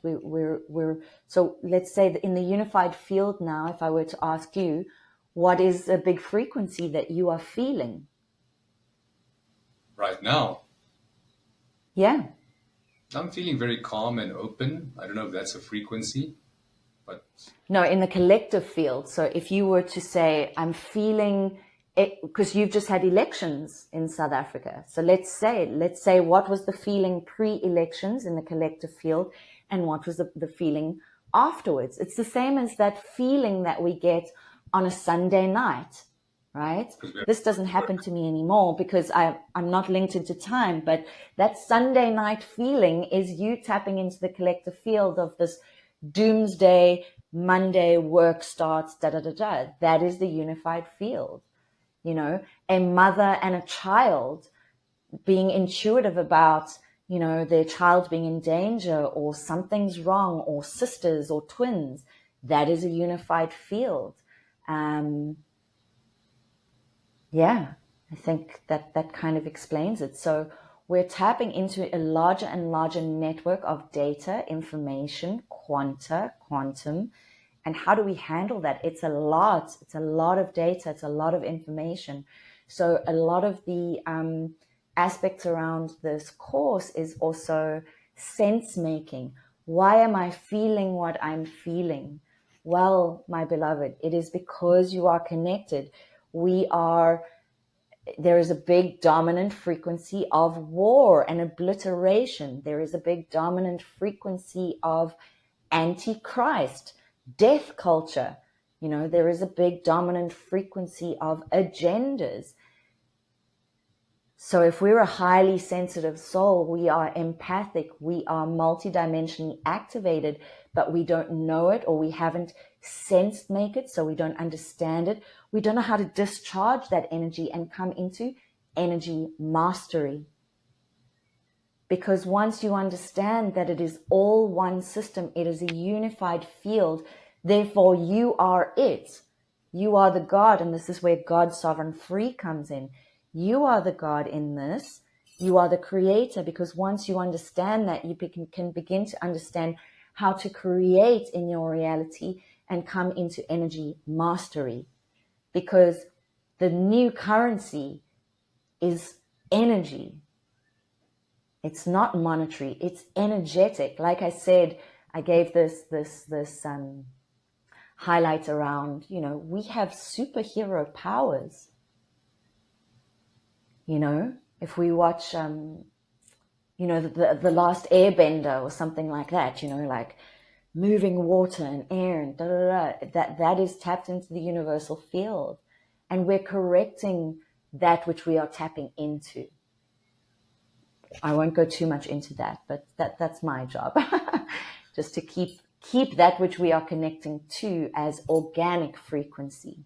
So let's say that in the unified field now, if I were to ask you, what is a big frequency that you are feeling? Right now? Yeah. I'm feeling very calm and open. I don't know if that's a frequency, but... No, in the collective field. So if you were to say, I'm feeling it, because you've just had elections in South Africa. So let's say what was the feeling pre-elections in the collective field, and what was the feeling afterwards? It's the same as that feeling that we get on a Sunday night, right? This doesn't happen to me anymore because I'm not linked into time, but that Sunday night feeling is you tapping into the collective field of this doomsday, Monday work starts, da-da-da-da. That is the unified field. A mother and a child being intuitive about, their child being in danger or something's wrong, or sisters or twins, that is a unified field. I think that kind of explains it. So we're tapping into a larger and larger network of data, information, quantum, and how do we handle that? It's a lot of data, it's a lot of information. So a lot of the aspects around this course is also sense making. Why am I feeling what I'm feeling? Well, my beloved, it is because you are connected. There is a big dominant frequency of war and obliteration. There is a big dominant frequency of antichrist, death culture. There is a big dominant frequency of agendas. So if we're a highly sensitive soul, we are empathic, we are multidimensionally activated, but we don't know it, or we haven't sensed make it, so we don't understand it. We don't know how to discharge that energy and come into energy mastery. Because once you understand that it is all one system, it is a unified field, therefore you are it. You are the God, and this is where God's sovereign free comes in. You are the God in this. You are the creator, because once you understand that, you can begin to understand how to create in your reality and come into energy mastery. Because the new currency is energy. It's not monetary, it's energetic. Like I said, I gave this highlight around, we have superhero powers. If we watch, the Last Airbender or something like that, like moving water and air and that is tapped into the universal field. And we're correcting that which we are tapping into. I won't go too much into that, but that's my job. Just to keep that which we are connecting to as organic frequency.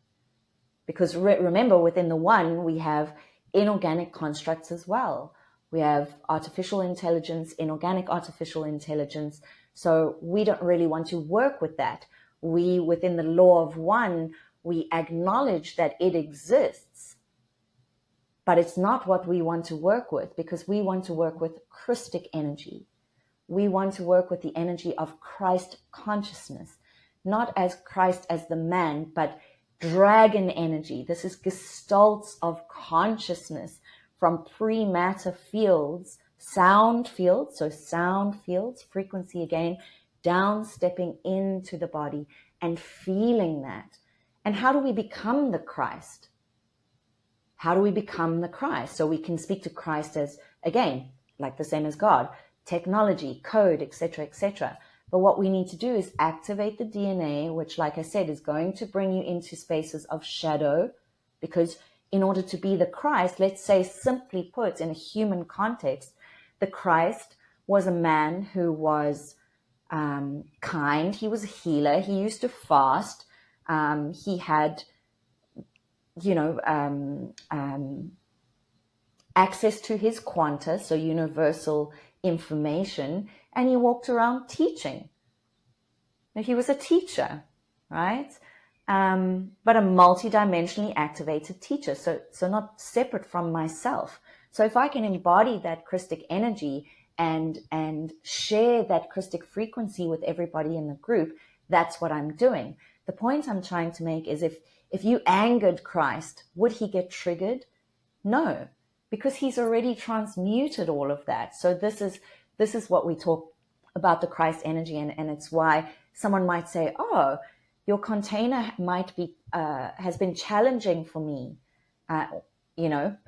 Because remember, within the one, we have inorganic constructs as well. We have artificial intelligence, inorganic artificial intelligence. So we don't really want to work with that. Within the law of one, we acknowledge that it exists. But it's not what we want to work with, because we want to work with Christic energy. We want to work with the energy of Christ consciousness, not as Christ as the man, but dragon energy. This is gestalts of consciousness from pre-matter fields, sound fields, so sound fields, frequency again, down stepping into the body and feeling that. And how do we become the Christ? How do we become the Christ? So we can speak to Christ as, again, like the same as God, technology, code, etc., etc. But what we need to do is activate the DNA, which, like I said, is going to bring you into spaces of shadow, because in order to be the Christ, let's say, simply put, in a human context, the Christ was a man who was kind. He was a healer. He used to fast. He had, access to his quanta, so universal information, and he walked around teaching. Now, he was a teacher, right? But a multidimensionally activated teacher, so not separate from myself. So if I can embody that Christic energy and share that Christic frequency with everybody in the group, that's what I'm doing. The point I'm trying to make is if you angered Christ, would he get triggered? No, because he's already transmuted all of that. So this is what we talk about, the Christ energy, and it's why someone might say, oh, your container might be has been challenging for me, and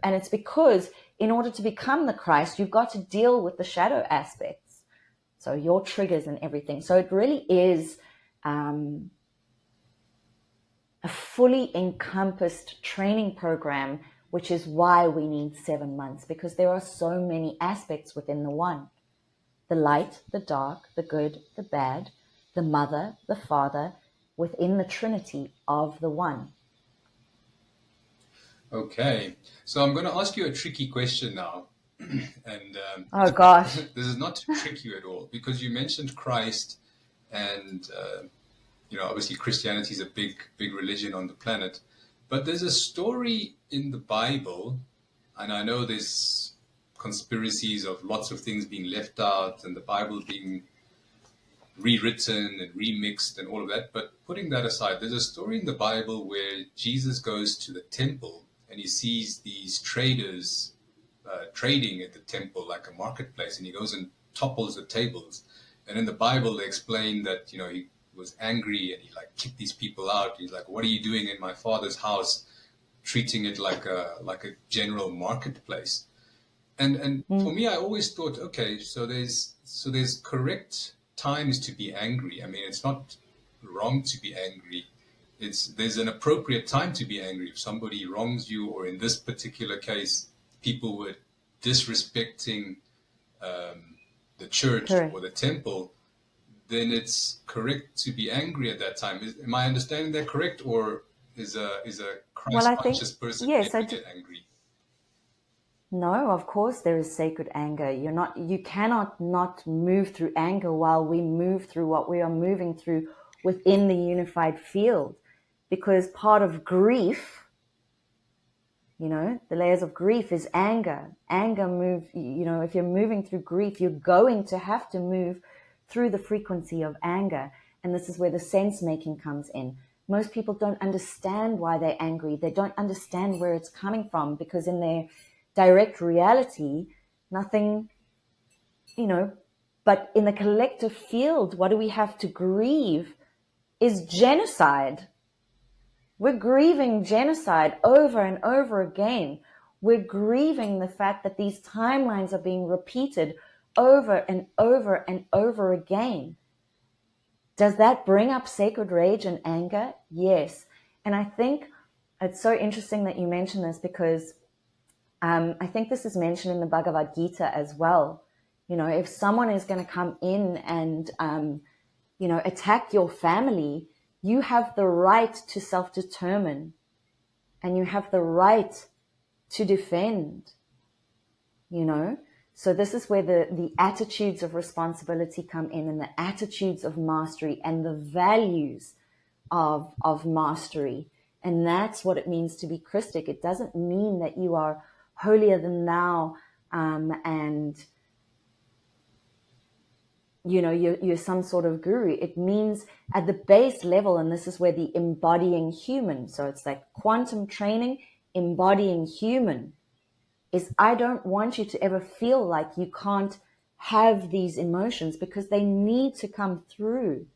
it's because in order to become the Christ, you've got to deal with the shadow aspects, so your triggers and everything. So it really is a fully encompassed training program, which is why we need 7 months, because there are so many aspects within the one. The light, the dark, the good, the bad, the mother, the father, within the trinity of the one. Okay, so I'm going to ask you a tricky question now. And oh gosh, this is not to trick you at all, because you mentioned Christ, and obviously Christianity is a big religion on the planet. But there's a story in the Bible, and I know there's conspiracies of lots of things being left out and the Bible being rewritten and remixed and all of that. But putting that aside, there's a story in the Bible where Jesus goes to the temple and he sees these traders trading at the temple like a marketplace, and he goes and topples the tables. And in the Bible, they explain that, he was angry and he kicked these people out. He's like, what are you doing in my father's house, treating it like a general marketplace? And for me, I always thought, okay, so there's correct times to be angry. I mean, it's not wrong to be angry. There's an appropriate time to be angry. If somebody wrongs you, or in this particular case, people were disrespecting the church or the temple, then it's correct to be angry at that time. Am I understanding that correct, or is a Christ-conscious person never get angry? No, of course there is sacred anger. You cannot not move through anger while we move through what we are moving through within the unified field, because part of grief, the layers of grief is anger. Anger if you're moving through grief, you're going to have to move through the frequency of anger. And this is where the sense making comes in. Most people don't understand why they're angry. They don't understand where it's coming from, because in their direct reality, nothing, but in the collective field, what do we have to grieve is genocide. We're grieving genocide over and over again. We're grieving the fact that these timelines are being repeated over and over and over again. Does that bring up sacred rage and anger? Yes. And I think it's so interesting that you mention this, because I think this is mentioned in the Bhagavad Gita as well. If someone is going to come in and, attack your family, you have the right to self-determine, and you have the right to defend, So this is where the attitudes of responsibility come in, and the attitudes of mastery, and the values of mastery. And that's what it means to be Christic. It doesn't mean that you are holier than thou, and you're some sort of guru. It means at the base level, and this is where the embodying human, so it's like quantum training, embodying human, is I don't want you to ever feel like you can't have these emotions, because they need to come through.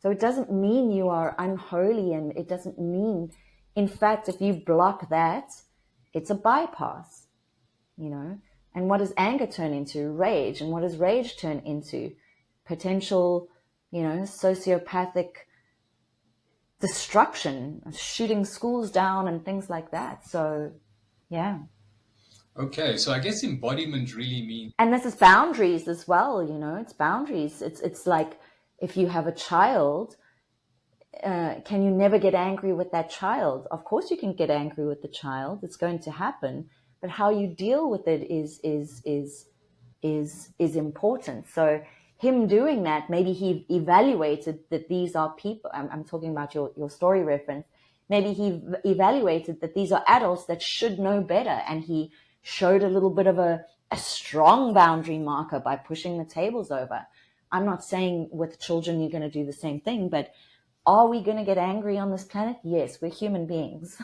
So it doesn't mean you are unholy, and it doesn't mean, in fact, if you block that, it's a bypass, And what does anger turn into? Rage. And what does rage turn into? Potential, sociopathic destruction, shooting schools down and things like that. So, yeah. Okay, so I guess embodiment really means... And this is boundaries as well, it's boundaries. It's like if you have a child, can you never get angry with that child? Of course you can get angry with the child. It's going to happen. But how you deal with it is important. So him doing that, maybe he evaluated that these are people. I'm talking about your story reference. Maybe he evaluated that these are adults that should know better, and he showed a little bit of a strong boundary marker by pushing the tables over. I'm not saying with children you're going to do the same thing, but are we going to get angry on this planet? Yes, we're human beings.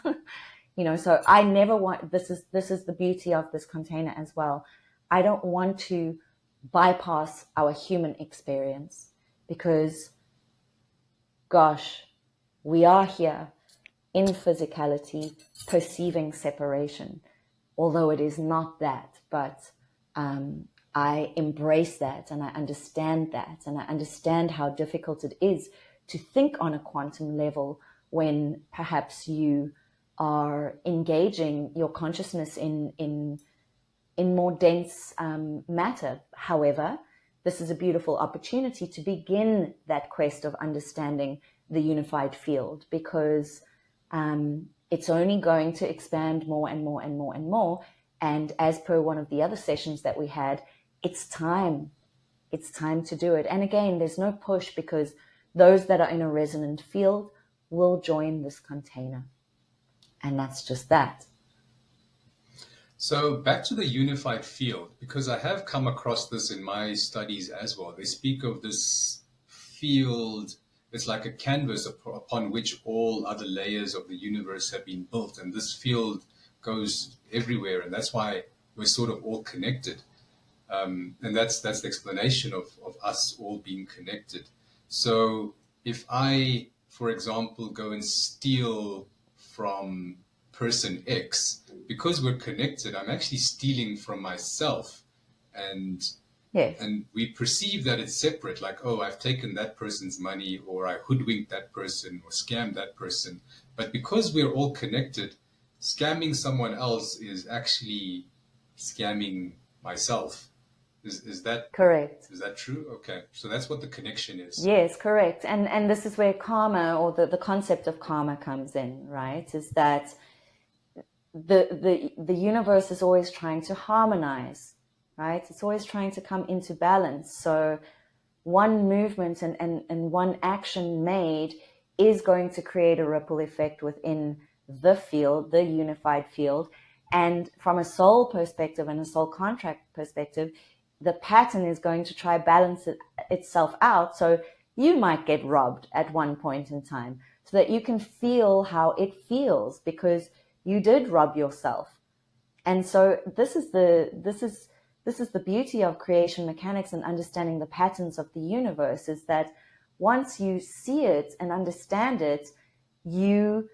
So I never want, this is the beauty of this container as well. I don't want to bypass our human experience, because, gosh, we are here in physicality, perceiving separation, although it is not that, but I embrace that, and I understand that, and I understand how difficult it is to think on a quantum level when perhaps you are engaging your consciousness in more dense matter. However, this is a beautiful opportunity to begin that quest of understanding the unified field, because it's only going to expand more and more and more and more. And as per one of the other sessions that we had, it's time. It's time to do it. And again, there's no push, because those that are in a resonant field will join this container. And that's just that. So back to the unified field, because I have come across this in my studies as well. They speak of this field, it's like a canvas upon which all other layers of the universe have been built. And this field goes everywhere. And that's why we're sort of all connected. And that's the explanation of us all being connected. So if I, for example, go and steal from person X, because we're connected, I'm actually stealing from myself. And yes. And we perceive that it's separate, like, oh, I've taken that person's money, or I hoodwinked that person, or scammed that person. But because we're all connected, scamming someone else is actually scamming myself. Is that correct? Is that true? Okay, so that's what the connection is. Yes, correct. And this is where karma, or the concept of karma, comes in, right? Is that the universe is always trying to harmonize, right? It's always trying to come into balance. So one movement and one action made is going to create a ripple effect within the field, the unified field. And from a soul perspective and a soul contract perspective, the pattern is going to try balance itself out. So you might get robbed at one point in time, so that you can feel how it feels, because you did rob yourself. And so this is the beauty of creation mechanics and understanding the patterns of the universe, is that once you see it and understand it, you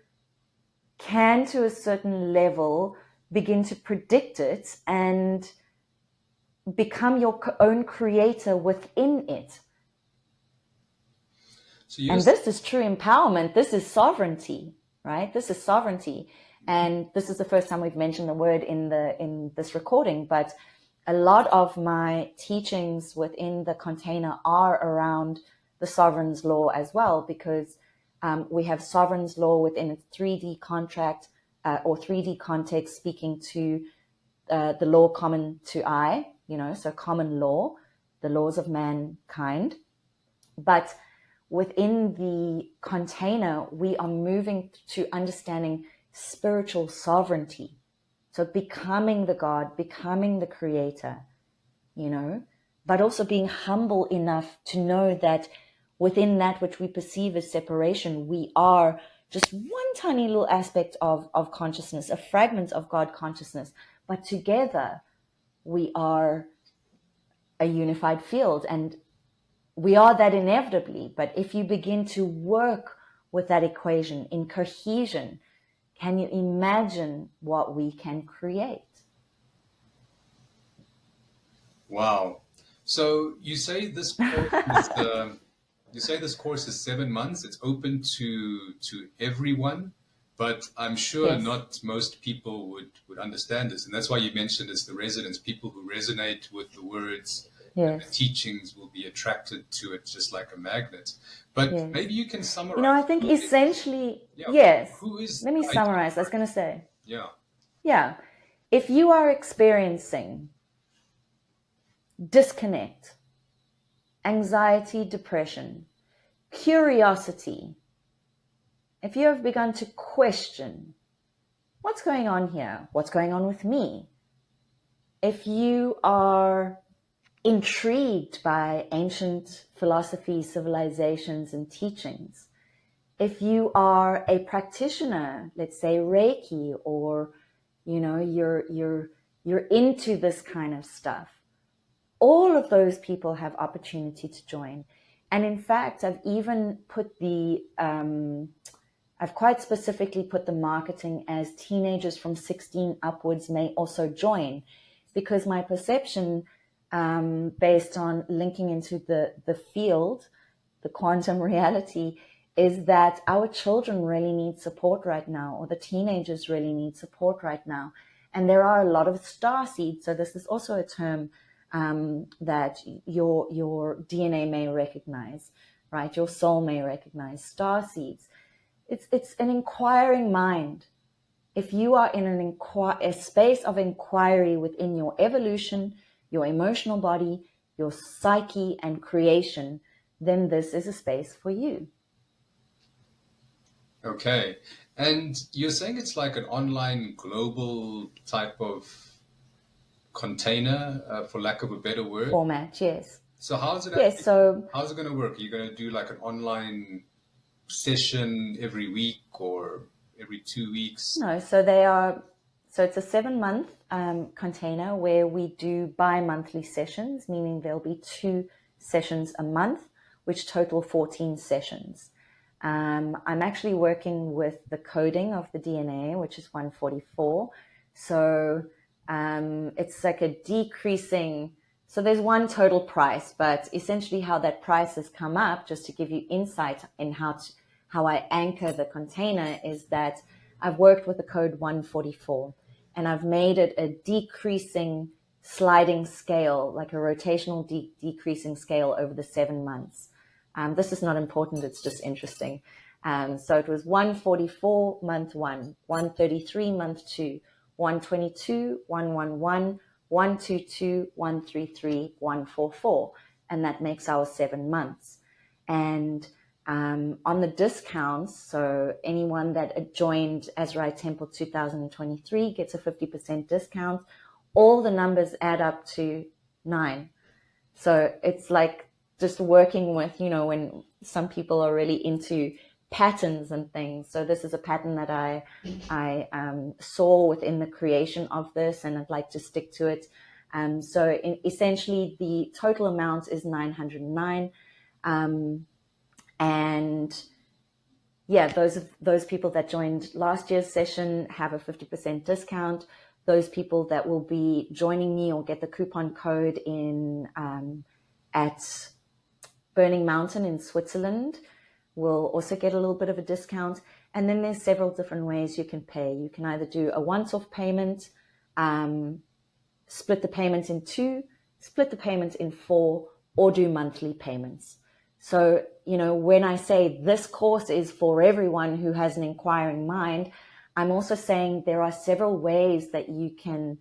can, to a certain level, begin to predict it and become your own creator within it. And this is true empowerment. This is sovereignty, right? This is sovereignty. And this is the first time we've mentioned the word in this recording, but a lot of my teachings within the container are around the sovereign's law as well, because we have sovereign's law within a 3D contract or 3D context, speaking to the law common to I, so common law, the laws of mankind. But within the container, we are moving to understanding spiritual sovereignty. So becoming the God, becoming the creator, but also being humble enough to know that within that which we perceive as separation, we are just one tiny little aspect of consciousness, a fragment of God consciousness, but together we are a unified field, and we are that inevitably. But if you begin to work with that equation in cohesion, can you imagine what we can create? Wow. So you say this course is 7 months. It's open to everyone, but I'm sure Yes. not most people would understand this, and that's why you mentioned it's the resonance. People who resonate with the words and the Yes. teachings will be attracted to it, just like a magnet. But Yes. maybe you can summarize. I think essentially, Yeah. yes. Who is? Let me summarize. I was going to say, Yeah. If you are experiencing disconnect, anxiety, depression, curiosity, if you have begun to question what's going on here, what's going on with me, if you are intrigued by ancient philosophies, civilizations, and teachings, if you are a practitioner, let's say Reiki, or you're into this kind of stuff, all of those people have opportunity to join. And in fact, I've even put I've quite specifically put the marketing as teenagers from 16 upwards may also join, because my perception, based on linking into the field, the quantum reality, is that our children really need support right now, or the teenagers really need support right now. And there are a lot of star seeds. So this is also a term that your DNA may recognize, right? Your soul may recognize star seeds. It's an inquiring mind. If you are in a space of inquiry within your evolution, your emotional body, your psyche and creation, then this is a space for you. Okay. And you're saying it's like an online global type of container, for lack of a better word? Format, yes. So how's it how's it going to work? Are you going to do like an online session every week or every 2 weeks? No, so it's a 7-month container where we do bi-monthly sessions, meaning there'll be 2 sessions a month, which total 14 sessions. I'm actually working with the coding of the DNA, which is 144. So it's like a decreasing. So there's one total price, but essentially how that price has come up, just to give you insight in how I anchor the container, is that I've worked with the code 144, and I've made it a decreasing sliding scale, like a rotational decreasing scale over the 7 months. This is not important, it's just interesting. So it was 144 month 1, 133 month 2, 122, 111, 122, 133, 144, and that makes our 7 months. And on the discounts, so anyone that joined Azurite Temple 2023 gets a 50% discount. All the numbers add up to 9. So it's like just working with, when some people are really into patterns and things. So this is a pattern that I saw within the creation of this, and I'd like to stick to it. So essentially the total amount is 909. And yeah, those people that joined last year's session have a 50% discount. Those people that will be joining me or get the coupon code in at Burning Mountain in Switzerland will also get a little bit of a discount. And then there's several different ways you can pay. You can either do a once-off payment, split the payment in 2, split the payment in 4, or do monthly payments. So, when I say this course is for everyone who has an inquiring mind, I'm also saying there are several ways that you can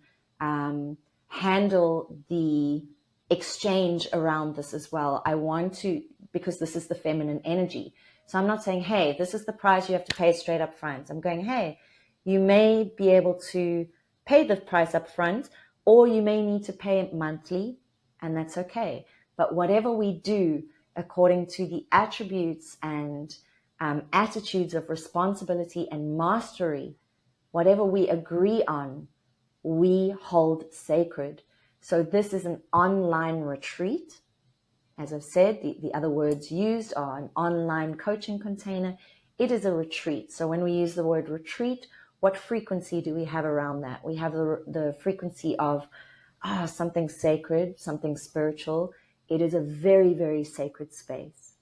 handle the exchange around this as well. I want to, because this is the feminine energy. So I'm not saying, hey, this is the price you have to pay straight up front. I'm going, hey, you may be able to pay the price up front, or you may need to pay it monthly, and that's okay. But whatever we do according to the attributes and attitudes of responsibility and mastery, whatever we agree on, we hold sacred. So this is an online retreat. As I've said, the other words used are an online coaching container. It is a retreat. So when we use the word retreat, what frequency do we have around that? We have the frequency of something sacred, something spiritual. It is a very, very sacred space.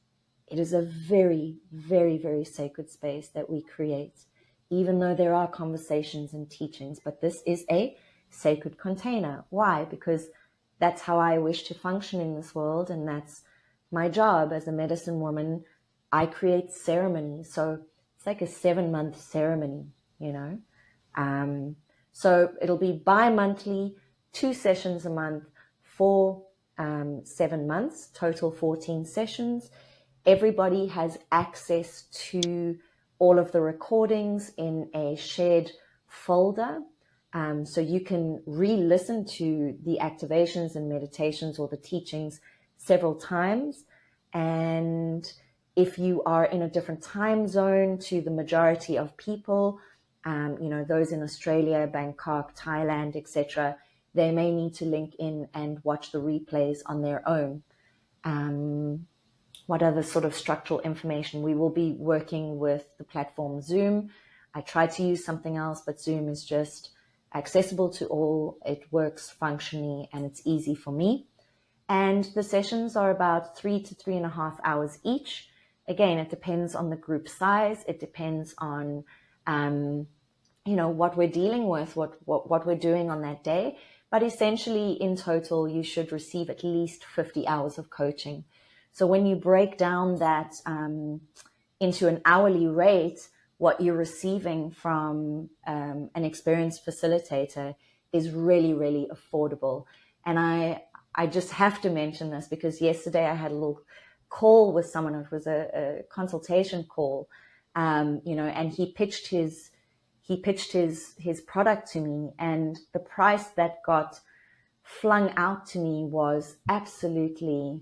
It is a very, very, very sacred space that we create, even though there are conversations and teachings. But this is a sacred container. Why? Because that's how I wish to function in this world, and that's my job as a medicine woman. I create ceremonies. So it's like a 7-month ceremony, you know. So it'll be bi-monthly, 2 sessions a month for 7 months, total 14 sessions. Everybody has access to all of the recordings in a shared folder. So you can re-listen to the activations and meditations or the teachings several times. And if you are in a different time zone to the majority of people, you know, those in Australia, Bangkok, Thailand, etc., they may need to link in and watch the replays on their own. What other sort of structural information? We will be working with the platform Zoom. I tried to use something else, but Zoom is just accessible to all. It works functionally and it's easy for me. And the sessions are about 3 to 3.5 hours each. Again, it depends on the group size. It depends on, you know, what we're dealing with, what we're doing on that day. But essentially, in total, you should receive at least 50 hours of coaching. So when you break down that into an hourly rate, what you're receiving from an experienced facilitator is really, really affordable. And I just have to mention this because yesterday I had a little call with someone. It was a consultation call, you know, and he pitched his product to me, and the price that got flung out to me was absolutely,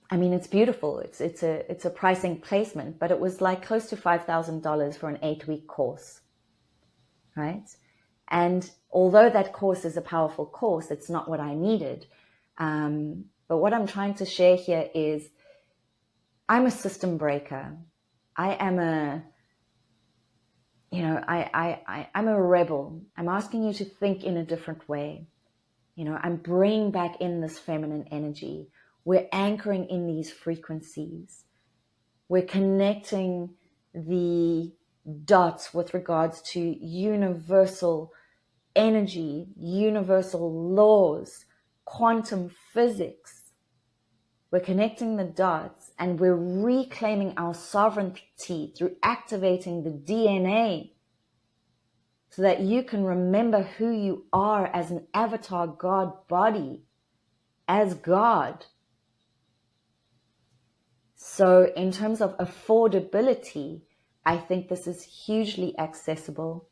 I mean, it's beautiful. It's a pricing placement, but it was like close to $5,000 for an 8-week course, right? And although that course is a powerful course, it's not what I needed. But what I'm trying to share here is I'm a system breaker. I am I'm a rebel. I'm asking you to think in a different way. You know, I'm bringing back in this feminine energy. We're anchoring in these frequencies. We're connecting the dots with regards to universal energy, universal laws, quantum physics. We're connecting the dots and we're reclaiming our sovereignty through activating the DNA so that you can remember who you are as an avatar God body, as God. So in terms of affordability, I think this is hugely accessible.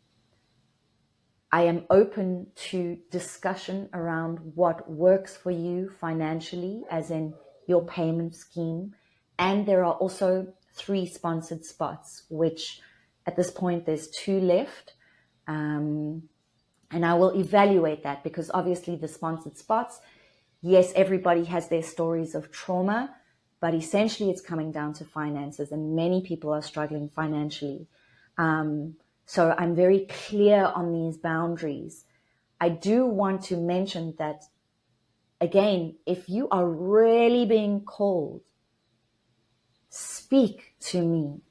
I am open to discussion around what works for you financially, as in your payment scheme. And there are also 3 sponsored spots, which at this point there's 2 left. And I will evaluate that because obviously the sponsored spots, yes, everybody has their stories of trauma, but essentially it's coming down to finances, and many people are struggling financially. So I'm very clear on these boundaries. I do want to mention that, again, if you are really being called, speak to me.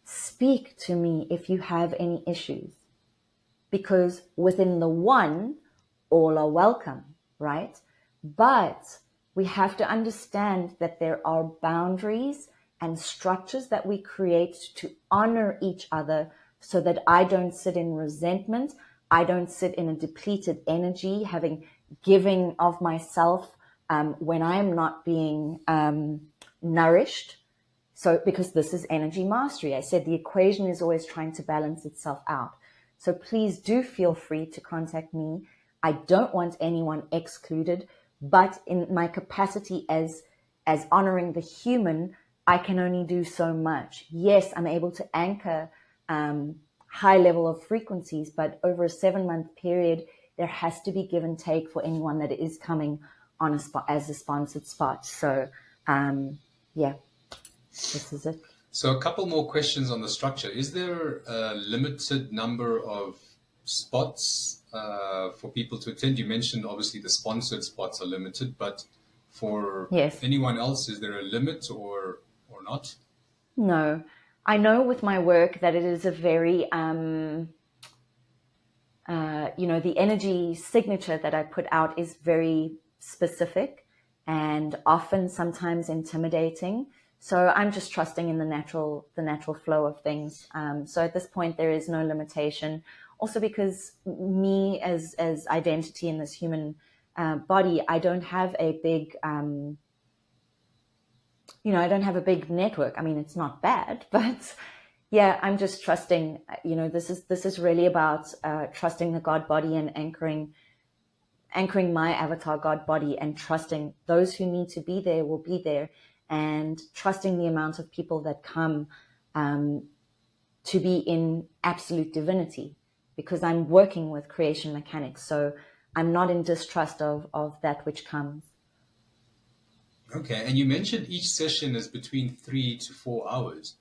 Speak to me if you have any issues. Because within the one, all are welcome, right? But we have to understand that there are boundaries and structures that we create to honor each other so that I don't sit in resentment. I don't sit in a depleted energy, having giving of myself when I'm not being nourished. So because this is energy mastery, I said the equation is always trying to balance itself out. So please do feel free to contact me. I don't want anyone excluded, but in my capacity as honoring the human, I can only do so much. Yes, I'm able to anchor high level of frequencies, but over a 7-month period, there has to be give and take for anyone that is coming on a spot as a sponsored spot. So yeah, this is it. So a couple more questions on the structure. Is there a limited number of spots for people to attend? You mentioned obviously the sponsored spots are limited, but for Yes. anyone else, is there a limit or not? No. I know with my work that it is a very, the energy signature that I put out is very specific and often sometimes intimidating. So I'm just trusting in the natural flow of things. So at this point, there is no limitation. Also because me as identity in this human body, I don't have a big, I don't have a big network. I mean, it's not bad, but yeah, I'm just trusting, this is really about trusting the God body and anchoring my avatar God body, and trusting those who need to be there will be there, and trusting the amount of people that come to be in absolute divinity, because I'm working with creation mechanics. So I'm not in distrust of that which comes. Okay, and you mentioned each session is between 3 to 4 hours.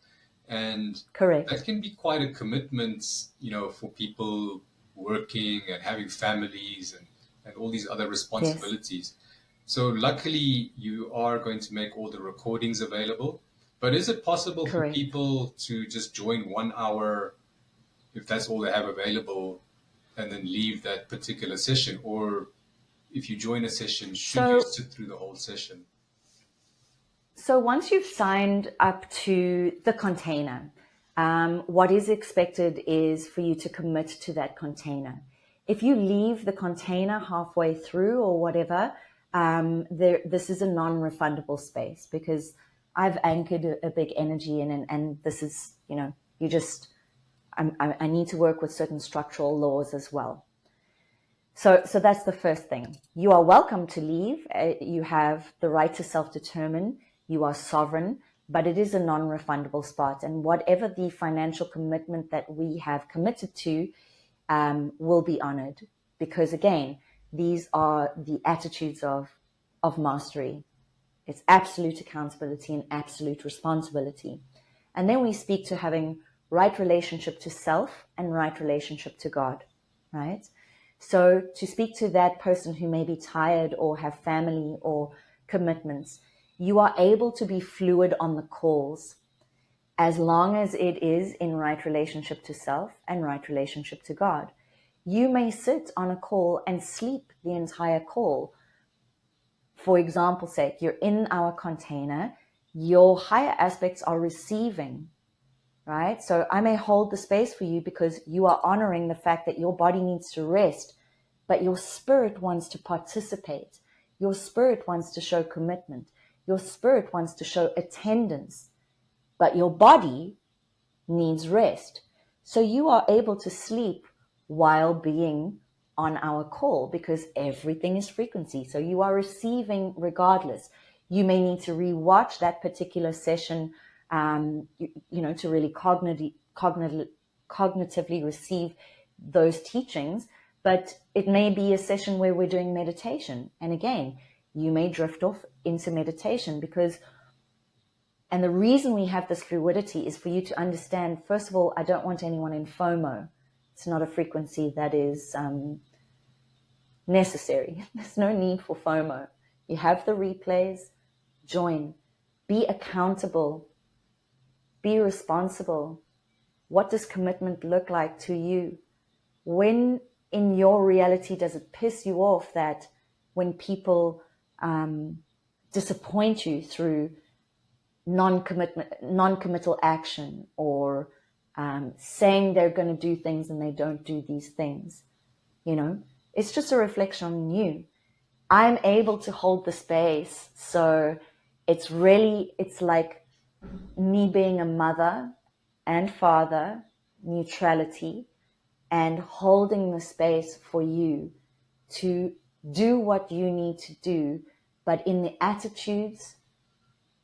And Correct. that can be quite a commitment, for people working and having families and all these other responsibilities. Yes. So luckily, you are going to make all the recordings available. But is it possible Correct. for people to just join 1 hour, if that's all they have available, and then leave that particular session? Or if you join a session, should you sit through the whole session? So once you've signed up to the container, what is expected is for you to commit to that container. If you leave the container halfway through or whatever, this is a non-refundable space, because I've anchored a big energy in, and this is, I need to work with certain structural laws as well. So that's the first thing. You are welcome to leave. You have the right to self-determine. You are sovereign, but it is a non-refundable spot. And whatever the financial commitment that we have committed to will be honored. Because again, these are the attitudes of mastery. It's absolute accountability and absolute responsibility. And then we speak to having right relationship to self and right relationship to God, right? So to speak to that person who may be tired or have family or commitments, you are able to be fluid on the calls as long as it is in right relationship to self and right relationship to God. You may sit on a call and sleep the entire call. For example's sake, you're in our container, your higher aspects are receiving, right? So I may hold the space for you because you are honoring the fact that your body needs to rest, but your spirit wants to participate. Your spirit wants to show commitment. Your spirit wants to show attendance, but your body needs rest. So you are able to sleep while being on our call, because everything is frequency. So you are receiving regardless. You may need to rewatch that particular session, to really cognitively receive those teachings. But it may be a session where we're doing meditation. And again, you may drift off into meditation and the reason we have this fluidity is for you to understand, first of all, I don't want anyone in FOMO. It's not a frequency that is necessary. There's no need for FOMO. You have the replays, join, be accountable, be responsible. What does commitment look like to you? When in your reality does it piss you off that when people disappoint you through non-committal action, or saying they're going to do things and they don't do these things? It's just a reflection on you. I'm able to hold the space. So it's like me being a mother and father, neutrality, and holding the space for you to do what you need to do, but in the attitudes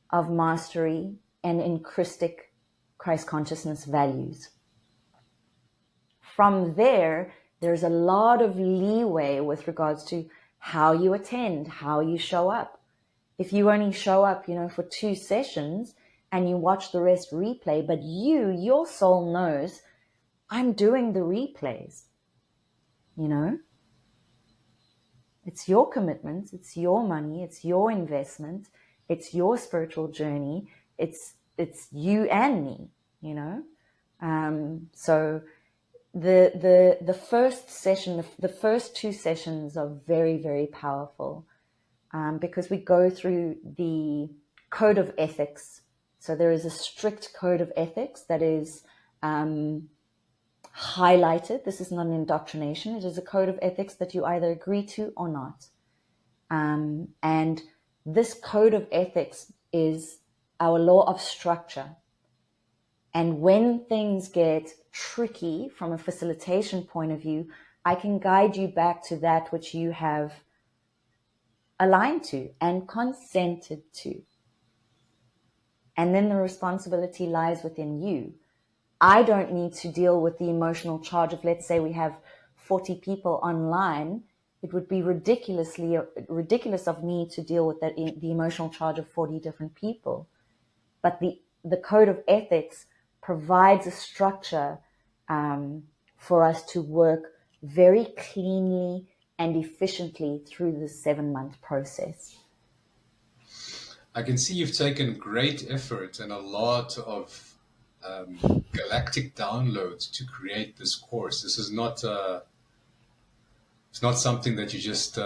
of mastery and in Christ consciousness values. From there, there's a lot of leeway with regards to how you attend, how you show up. If you only show up, for 2 sessions and you watch the rest replay, but your soul knows, I'm doing the replays, It's your commitment, it's your money, it's your investment, it's your spiritual journey, it's you and me, So the first session, the first 2 sessions are very, very powerful, because we go through the code of ethics. So there is a strict code of ethics that is highlighted. This is not an indoctrination. It is a code of ethics that you either agree to or not. And this code of ethics is our law of structure. And when things get tricky from a facilitation point of view, I can guide you back to that which you have aligned to and consented to. And then the responsibility lies within you. I don't need to deal with the emotional charge of, let's say we have 40 people online. It would be ridiculous of me to deal with the emotional charge of 40 different people. But the code of ethics provides a structure for us to work very cleanly and efficiently through the 7-month process. I can see you've taken great effort and a lot of galactic downloads to create this course. This is not it's not something that you just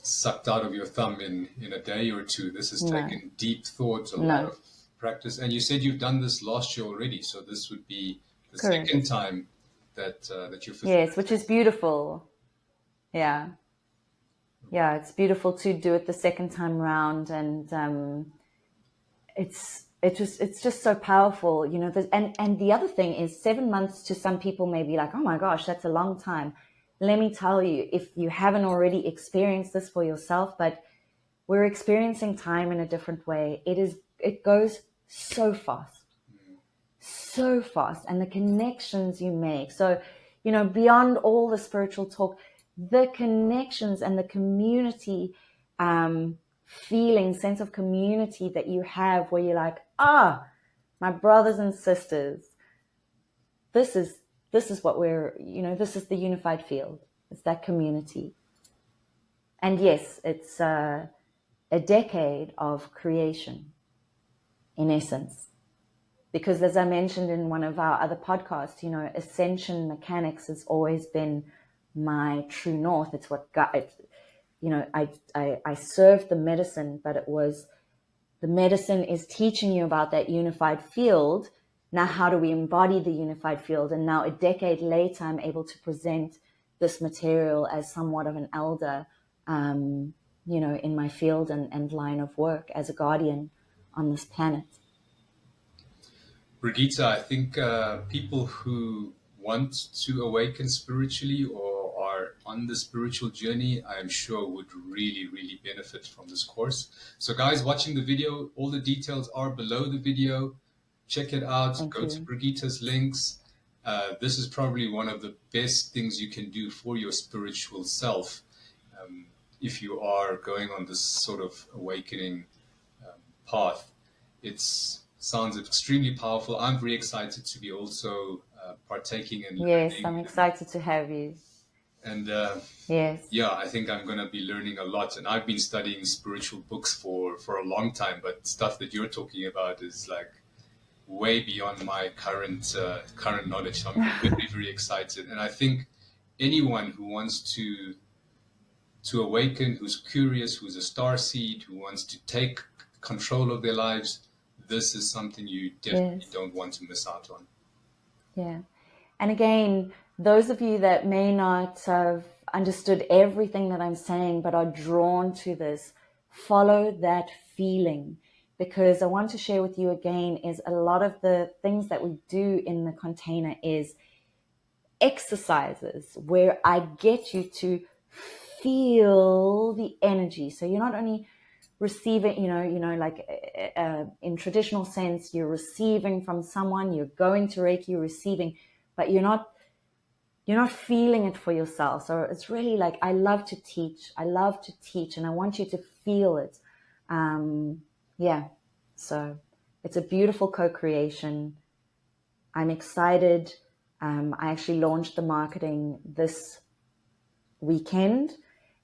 sucked out of your thumb in a day or 2. This has taken deep thought, a lot of practice. And you said you've done this last year already, so this would be the second time that you're facilitating. Yes, which is beautiful. Yeah, it's beautiful to do it the second time round, and it's just so powerful, and the other thing is 7 months to some people may be like, oh my gosh, that's a long time. Let me tell you, if you haven't already experienced this for yourself, but we're experiencing time in a different way. It goes so fast, and the connections you make. So, beyond all the spiritual talk, the connections and the community feeling, sense of community that you have, where you're like, my brothers and sisters, this is what we're, this is the unified field. It's that community. And yes, it's a decade of creation, in essence. Because as I mentioned in one of our other podcasts, ascension mechanics has always been my true north. It's what got it. I served the medicine, but it was, the medicine is teaching you about that unified field. Now, how do we embody the unified field? And now a decade later, I'm able to present this material as somewhat of an elder, in my field and line of work as a guardian on this planet. Brigitte, I think people who want to awaken spiritually or are on the spiritual journey, I'm sure would really, really benefit from this course. So guys watching the video, all the details are below the video. Check it out. Go to Brigitte's links. This is probably one of the best things you can do for your spiritual self if you are going on this sort of awakening path. It sounds extremely powerful. I'm very excited to be also partaking in learning. Yes, I'm excited to have you. And yes, I think I'm going to be learning a lot. And I've been studying spiritual books for a long time, but stuff that you're talking about is like way beyond my current knowledge. So I'm very, very excited. And I think anyone who wants to awaken, who's curious, who's a starseed, who wants to take control of their lives, this is something you definitely don't want to miss out on. Yeah. And again, those of you that may not have understood everything that I'm saying, but are drawn to this, follow that feeling. because I want to share with you again is a lot of the things that we do in the container is exercises where I get you to feel the energy. So you're not only receiving, like in traditional sense, you're receiving from someone, you're going to Reiki, you're receiving, but you're not feeling it for yourself. So it's really like, I love to teach, and I want you to feel it. So it's a beautiful co-creation. I'm excited. I actually launched the marketing this weekend,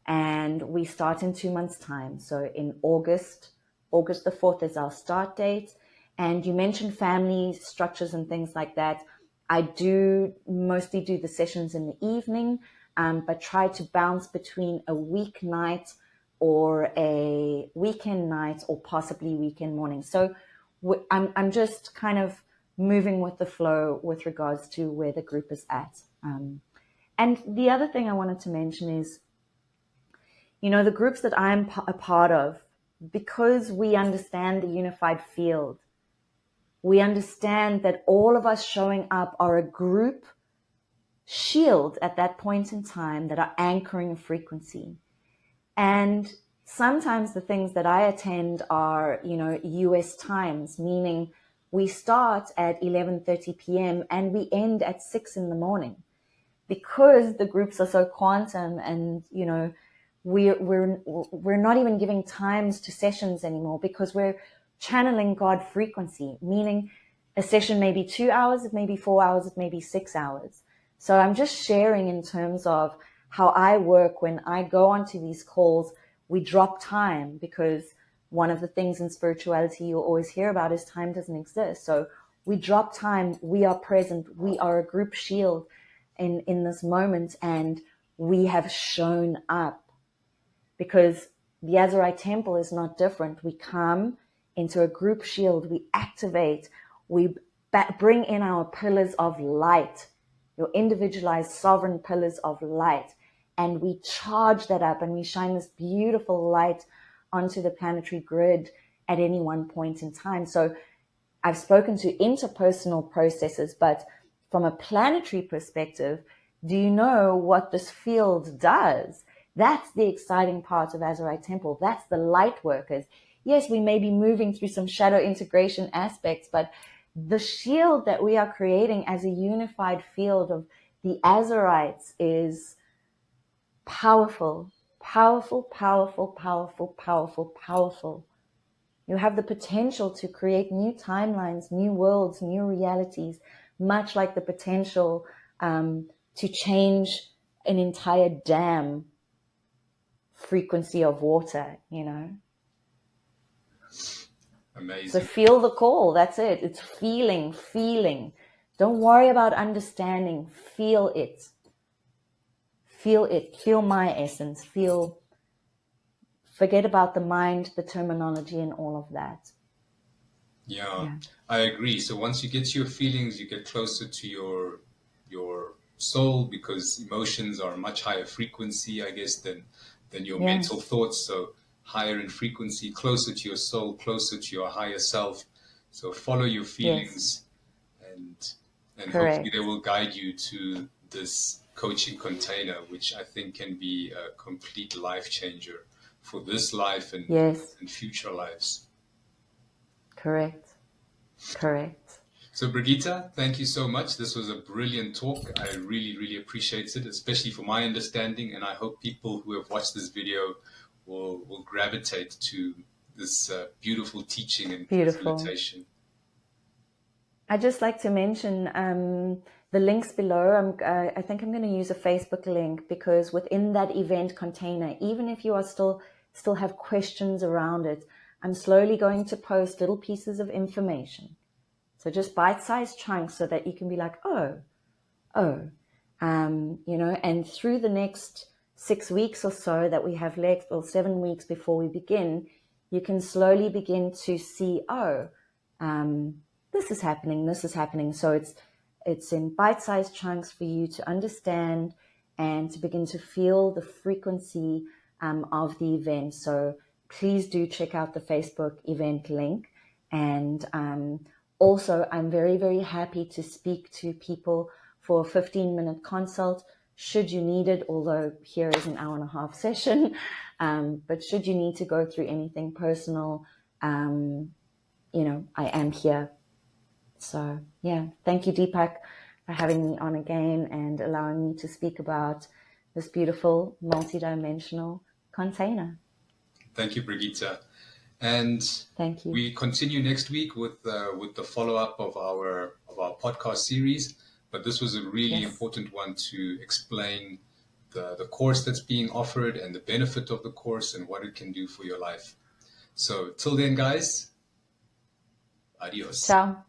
and we start in 2 months' time. So in August the 4th is our start date. And you mentioned family structures and things like that. I do mostly do the sessions in the evening, but try to bounce between a weeknight or a weekend night, or possibly weekend morning. So I'm just kind of moving with the flow with regards to where the group is at. And the other thing I wanted to mention is, the groups that I'm a part of, because we understand the unified field, we understand that all of us showing up are a group shield at that point in time that are anchoring a frequency. And sometimes the things that I attend are, US times, meaning we start at 11:30 p.m. and we end at 6 in the morning, because the groups are so quantum, and, we're not even giving times to sessions anymore, because we're channeling God frequency, meaning a session may be 2 hours, it may be 4 hours, it may be 6 hours. So I'm just sharing in terms of how I work. When I go onto these calls, we drop time, because one of the things in spirituality you'll always hear about is time doesn't exist. So we drop time, we are present, we are a group shield in this moment, and we have shown up. Because the Azurite temple is not different. We come into a group shield, we activate, we bring in our pillars of light, your individualized sovereign pillars of light, and we charge that up, and we shine this beautiful light onto the planetary grid at any one point in time. So I've spoken to interpersonal processes, but from a planetary perspective, do you know what this field does? That's the exciting part of Azurite Temple. That's the light workers. Yes, we may be moving through some shadow integration aspects, but the shield that we are creating as a unified field of the Azurites is powerful, powerful, powerful, powerful, powerful, powerful. You have the potential to create new timelines, new worlds, new realities, much like the potential to change an entire dam frequency of water, Amazing. So feel the call. That's it. It's feeling. Don't worry about understanding. Feel it. Feel my essence. Forget about the mind, the terminology, and all of that. Yeah, I agree. So once you get to your feelings, you get closer to your soul, because emotions are a much higher frequency, I guess, than your mental thoughts. So higher in frequency, closer to your soul, closer to your higher self. So follow your feelings, and hopefully they will guide you to this coaching container, which I think can be a complete life changer for this life and future lives. Correct. So Brigitte, thank you so much. This was a brilliant talk. I really, really appreciate it, especially for my understanding. And I hope people who have watched this video will gravitate to this beautiful teaching and facilitation. I'd just like to mention the links below. I think I'm going to use a Facebook link, because within that event container, even if you are still have questions around it, I'm slowly going to post little pieces of information. So just bite-sized chunks, so that you can be like, and through the next 6 weeks or so that we have left, or 7 weeks before we begin, you can slowly begin to see, this is happening. So it's in bite-sized chunks for you to understand and to begin to feel the frequency of the event. So please do check out the Facebook event link. And also, I'm very, very happy to speak to people for a 15-minute consult should you need it, although here is an hour and a half session. But should you need to go through anything personal, I am here. So yeah, thank you, Deepak, for having me on again and allowing me to speak about this beautiful multidimensional container. Thank you, Brigitte. And thank you. We continue next week with the follow-up of our podcast series. But this was a really important one to explain the course that's being offered and the benefit of the course and what it can do for your life. So till then, guys, adios. Ciao.